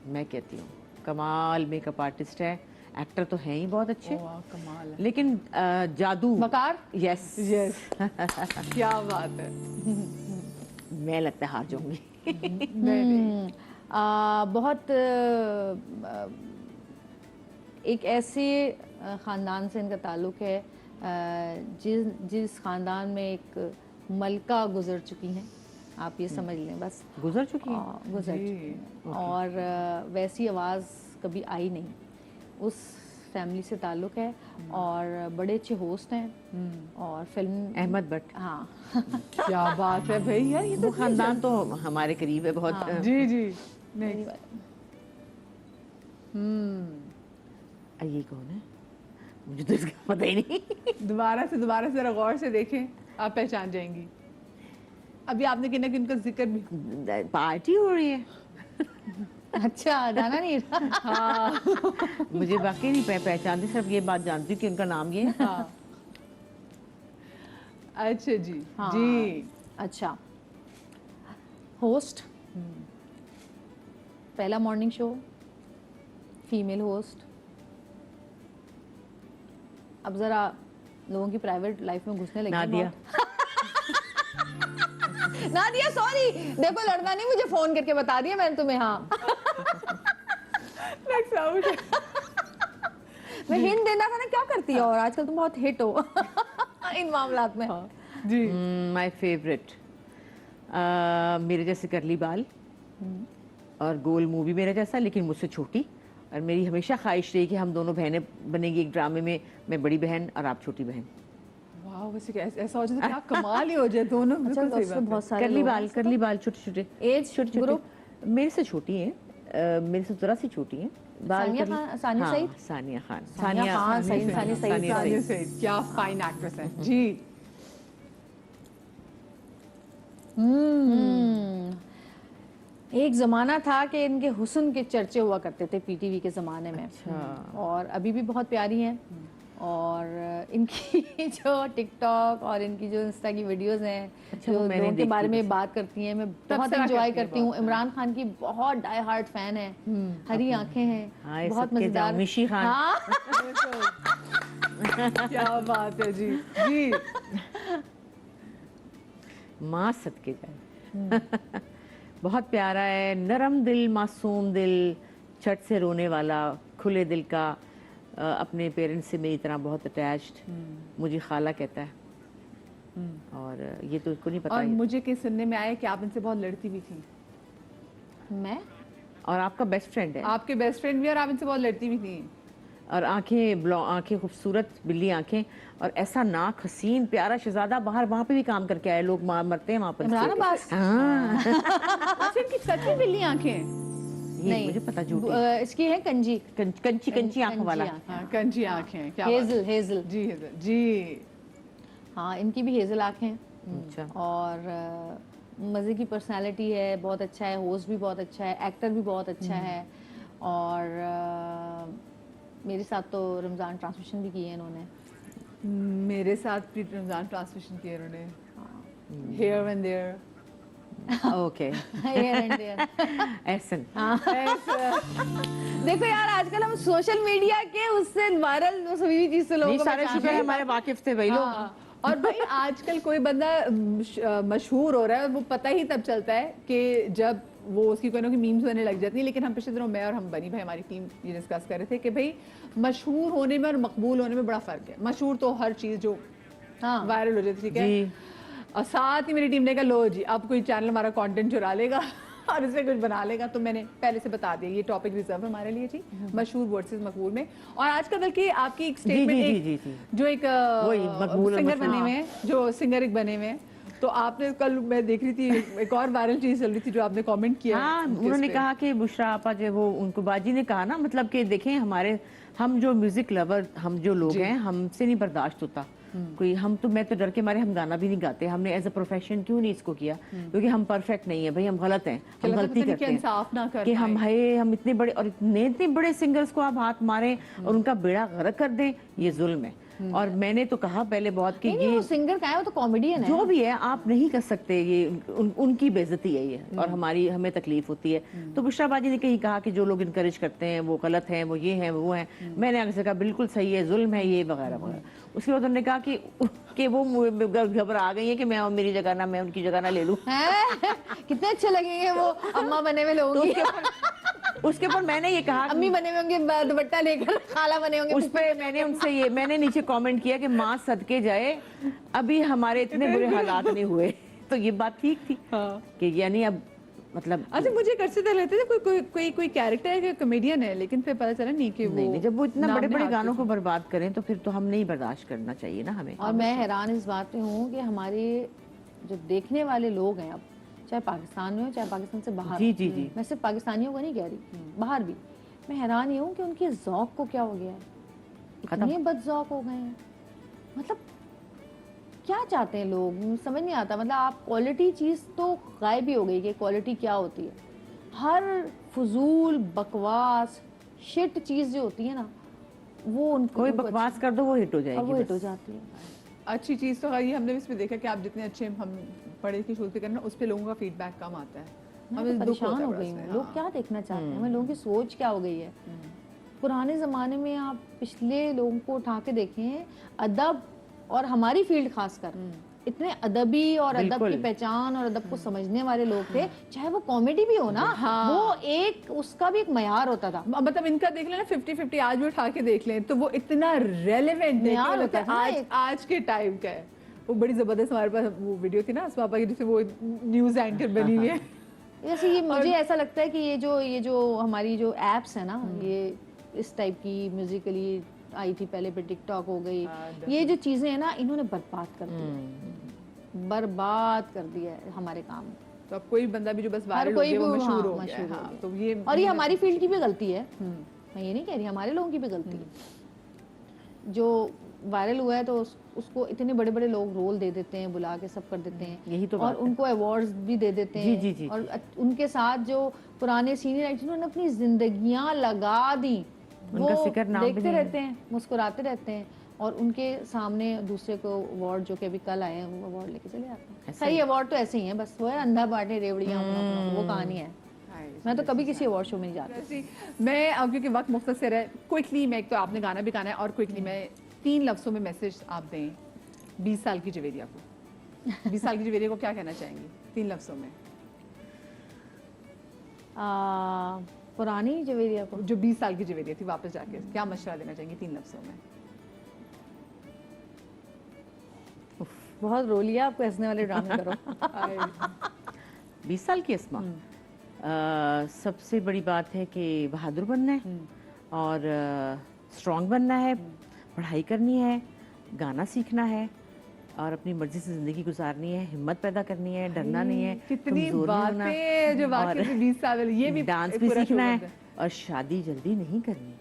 میں کہتی ہوں. کمال میک اپ آرٹسٹ ہے, ایکٹر تو ہیں ہی بہت اچھے, لیکن جادو. وقار. یس یس, کیا بات ہے. میں لگتا ہے ہار جاؤں گی. بہت ایک ایسے خاندان سے ان کا تعلق ہے جس خاندان میں ایک ملکہ گزر چکی ہیں, آپ یہ سمجھ لیں بس. گزر چکی ہیں, گزر چکی ہیں, اور ویسی آواز کبھی آئی نہیں. اس فیملی سے تعلق ہے, اور بڑے اچھے ہوسٹ ہیں, اور فلم احمد بٹ. ہاں کیا بات ہے بھائی, یار یہ وہ خاندان تو ہمارے قریب ہے بہت. جی جی. یہ کون ہے, مجھے تو اس کا پتہ ہی نہیں. دوبارہ سے ذرا غور سے دیکھیں, آپ پہچان جائیں گی. ابھی آپ نے کن کا ذکر بھی. پارٹی ہو رہی ہے. اچھا, جانا نہیں ہاں, مجھے واقعی نہیں پہچانتی, صرف یہ بات جانتی ہوں کہ ان کا نام یہ ہے. اچھا جی. جی اچھا, ہوسٹ, پہلا مارننگ شو, فیمیل ہوسٹ. اب ذرا لوگوں کی پرائیویٹ لائف میں گھسنے لگی. نادیہ. نادیہ, سوری, دیکھو لڑنا نہیں, مجھے فون کر کے بتا دیا میں نے تمہیں. ہاں मैक्स आउट. मैं हिंट देना था ना, क्या करती है, और आजकल तुम बहुत हिट हो इन मामलात में. जी. माय फेवरेट, मेरे जैसे करली बाल और गोल मूवी मेरे जैसा लेकिन मुझसे छोटी, और मेरी हमेशा ख्वाहिश रही कि हम दोनों बहनें बनेंगी एक ड्रामे में, मैं बड़ी बहन और आप छोटी बहन. वाह, वैसे ऐसा हो जाए तो क्या कमाल ही हो जाए. दोनों अच्छा, बिल्कुल सही उसमें बात है. बहुत सारे करली बाल छोटे छोटे, एज छोटे ग्रुप. छोटे मेरे से छोटी हैं, मेरे से जरा सी छोटी हैं. सानिया खान, सानिया हाँ, सईद. सानिया खान, सानिया खान, सईद, सानिया सईद. सानिया सईद क्या फाइन एक्ट्रेस है जी. एक ज़माना था कि इनके हुस्न के चर्चे हुआ करते थे पीटीवी के ज़माने में. अच्छा. और अभी भी बहुत प्यारी हैं. और इनकी जो टिकटॉक और इनकी जो इंस्टा की वीडियोस हैं, अच्छा, जो वो मैंने लोगों के देखी बारे में बस. बात करती हैं, मैं बहुत तबसरा एंजॉय करती हैं करती हूँ. बहुत. इमरान खान की बहुत डाई हार्ट फैन है. हरी आंखें हैं, हाँ, ये बहुत सबके मजेदार. जामिशी खान. हाँ. क्या बात है जी. जी. माँ सदके जाए. बहुत प्यारा है, नरम दिल, मासूम दिल, छट से रोने वाला, खुले दिल का, अपने पेरेंट्स से मेरी तरह बहुत अटैच्ड, मुझे खाला कहता है. और ये तो इसको नहीं पता. और मुझे कि सुनने में आया कि आप इनसे बहुत लड़ती भी थी. मैं और आपका बेस्ट फ्रेंड है. आपके बेस्ट फ्रेंड भी और आप इनसे बहुत लड़ती भी थी. और आंखें खूबसूरत बिल्ली आंखें, और ऐसा नाक हसीन प्यारा शहजादा. बाहर वहाँ पे भी काम करके आए लोग, मरते हैं वहाँ पर. इमरान अब्बास. हाँ. अच्छा, इनकी सच में बिल्ली आंखें. ये नहीं, मुझे पता झूठी. इसकी है कंजी. कंची आंखों वाला. हाँ, कंची आंखें. क्या बात है. Hazel, Hazel. Ji Hazel ji. हाँ, इनकी भी हेजल आंखें हैं. अच्छा. और मज़े की पर्सनालिटी है, बहुत अच्छा है, होस्ट भी बहुत अच्छा है, एक्टर भी बहुत अच्छा है. और मेरे साथ तो रमज़ान ट्रांसमिशन भी किए हैं इन्होंने. मेरे साथ भी रमजान ट्रांसमिशन किए उन्होंने. Here and there. Okay. Here and there. Ehsan. देखो यार, आजकल हम सोशल मीडिया के उससे वायरल सभी भी चीज से लोगों नहीं, को सारे पहचान शुक्र रहे है हैं. हमारे वाकिफ थे भाई लोग. हाँ. और भाई आजकल कोई बंदा मशहूर हो रहा है, वो पता ही तब चलता है कि जब वो उसकी कोई ना कोई मीम्स होने लग जाती है. लेकिन हम पिछले दिनों मैं और हम बनी भाई हमारी टीम ये डिस्कस कर रहे थे कि भाई मशहूर होने में और मकबूल होने में बड़ा फ़र्क है. मशहूर तो हर चीज़ जो हाँ. वायरल हो जाती है, ठीक है. जी. और साथ ही मेरी टीम ने कहा लो जी अब कोई चैनल हमारा कंटेंट चुरा लेगा और इसमें कुछ बना लेगा. तो मैंने पहले से बता दिया ये टॉपिक रिजर्व है हमारे लिए जी, मशहूर वर्सेस मकबूल में. और आजकल बल्कि आपकी एक स्टेटमेंट जी. जो एक वही, मकबूल और सिंगर मशहूर. बने हुए हैं, जो सिंगर एक बने हुए हैं. तो आपने कल मैं देख रही थी एक और वायरल चीज चल रही थी जो आपने कमेंट किया. हाँ, उनके उन्होंने इस पे. कहा कि बुशरा आपा जो वो उनको बाजी ने कहा ना, मतलब कि देखें हम जो म्यूजिक लवर, हम जो लोग हैं, हमसे नहीं बर्दाश्त होता कोई. मैं तो डर के मारे हम गाना भी नहीं गाते. हमने एज अ प्रोफेशन क्यों नहीं इसको किया, क्योंकि हम परफेक्ट नहीं है भाई, हम गलत हैं, हम गलती करते हैं इंसाफ ना कर कि पाए. हम इतने बड़े और इतने बड़े सिंगर्स को आप हाथ मारें और उनका बेड़ा गर्क कर दें, ये जुल्म है. और मैंने तो कहा पहले बहुत कि नहीं, ये वो सिंगर का है, वो तो कॉमेडियन है. जो भी है आप नहीं कर सकते, ये उनकी बेइज्जती है ये, और हमें तकलीफ होती है. तो बुशरा बाजी ने कहीं कहा कि जो लोग इनकरेज करते हैं वो गलत हैं, वो ये हैं, वो हैं. मैंने आगे से कहा बिल्कुल सही है, जुल्म है ये, वगैरह वगैरह. उसके बाद उन्होंने कहा कि वो घबरा गई है कि मैं मेरी जगह ना, मैं उनकी जगह ना ले लूं. हैं? कितने अच्छे लगेंगे वो अम्मा बने हुए लोगों की. उसके ऊपर मैंने ये कहा, अम्मी बने हुए होंगे दुपट्टा लेकर, खाला बने होंगे. उस पे मैंने नीचे कमेंट किया कि माँ सदके जाए अभी हमारे इतने बुरे हालात नहीं हुए. तो ये बात ठीक थी कि यानी अब मतलब. अच्छा, मुझे कैसे तक लगता था कोई कैरेक्टर है, कॉमेडियन है, लेकिन फिर पता चला नहीं कि वो नहीं, जब वो इतना नाम बड़े ने बड़े हाथ गानों पे को बर्बाद करें तो फिर तो हम नहीं बर्दाश्त करना चाहिए ना हमें. और मैं हैरान इस बात पे हूँ कि हमारे जो देखने वाले लोग हैं, अब चाहे पाकिस्तान में हो चाहे पाकिस्तान से बाहर. जी जी जी. मैं सिर्फ पाकिस्तानियों को नहीं कह रही, बाहर भी. मैं हैरान ये हूँ कि उनके ज़ौक को क्या हो गया है. इतने बदज़ौक हो गए हैं. मतलब क्या चाहते हैं लोग, समझ नहीं आता. मतलब आप क्वालिटी चीज़ तो गायब ही हो गई कि क्वालिटी क्या होती है. हर फजूल बकवास शिट चीज़ जो होती है ना, वो उनको कोई बकवास कर दो वो हिट हो जाएगी. वो हिट हो बस. जाती है. अच्छी चीज़ तो है, ये हमने भी इसमें देखा कि आप जितने अच्छे हम पढ़े लिखे शोध पे करना, उस पे लोगों का फीडबैक कम आता है. मैं हमें तो दुख होता परेशान है हो बड़ा गई इसमें. हूँ. लोग क्या देखना चाहते हैं, मैं लोगों की सोच क्या हो गई है. पुराने ज़माने में आप पिछले लोगों को उठा के देखें, अदब और हमारी फील्ड खासकर اتنے ادبی اور ادب کی پہچان اور ادب کو سمجھنے والے لوگ تھے, چاہے وہ کامیڈی بھی ہو نا, وہ ایک اس کا بھی ایک معیار ہوتا تھا. مطلب ان کا دیکھ لیں نا 50-50 آج بھی اٹھا کے دیکھ لیں تو وہ اتنا ریلیونٹ ہے, آج کے ٹائم کا ہے. وہ بڑی زبردست ہمارے پاس وہ ویڈیو تھی نا اسما آپا کی جس میں وہ نیوز اینکر بنی ہوئی ہے. جیسے یہ مجھے ایسا لگتا ہے کہ یہ جو ہماری جو ایپس ہیں نا, یہ اس ٹائپ کی میوزیکلی آئی تھی پہلے, پہ ٹک ٹاک ہو گئی, یہ جو چیزیں ہیں نا انہوں نے برباد کر دیا, برباد کر دیا ہے ہمارے کام. تو اب کوئی بندہ بھی جو بس وائرل ہو گیا وہ مشہور ہو گیا, تو یہ اور یہ ہماری فیلڈ کی بھی غلطی ہے, میں یہ نہیں کہہ رہی, ہمارے لوگوں کی بھی غلطی ہے. جو وائرل ہوا ہے تو اس کو اتنے بڑے بڑے لوگ رول دے دیتے ہیں, بلا کے سب کر دیتے ہیں, یہی تو اور ان کو ایوارڈز بھی دے دیتے ہیں, اور ان کے ساتھ جو پرانے سینئر ایکٹر جنہوں نے اپنی زندگیاں لگا دی وہ دیکھتے رہتے ہیں, مسکراتے رہتے ہیں, اور ان کے سامنے دوسرے کو ایوارڈ جو کہ ابھی کل آئے ہیں وہ ایوارڈ لے کے چلے آتے ہیں. صحیح ایوارڈ تو ایسے ہی ہیں, بس وہ ہے اندھا باٹے ریوڑیاں, وہ کہانی ہے. میں تو کبھی کسی ایوارڈ شو میں نہیں جاتی. میں کیونکہ وقت مختصر ہے, کوئکلی میں ایک تو آپ نے گانا بھی گانا ہے, اور کوئکلی میں 3 لفظوں میں میسج آپ دیں 20 سال کی جویریہ کو. 20 سال کی جویریہ کو کیا کہنا چاہیں گی 3 لفظوں میں؟ پرانی جویریہ کو, جو 20 سال کی جویریہ تھی, واپس جا کے کیا مشورہ دینا چاہیں گی 3 لفظوں میں؟ بہت رو لیا آپ کو ہنسنے والے ڈرامے کرو. 20 سال کی اسما, سب سے بڑی بات ہے کہ بہادر بننا ہے, اور اسٹرانگ بننا ہے, پڑھائی کرنی ہے, گانا سیکھنا ہے, اور اپنی مرضی سے زندگی گزارنی ہے, ہمت پیدا کرنی ہے, ڈرنا نہیں ہے, کتنی باتیں جو واقعی 20 سال, یہ بھی ڈانس بھی سیکھنا ہے, اور شادی جلدی نہیں کرنی.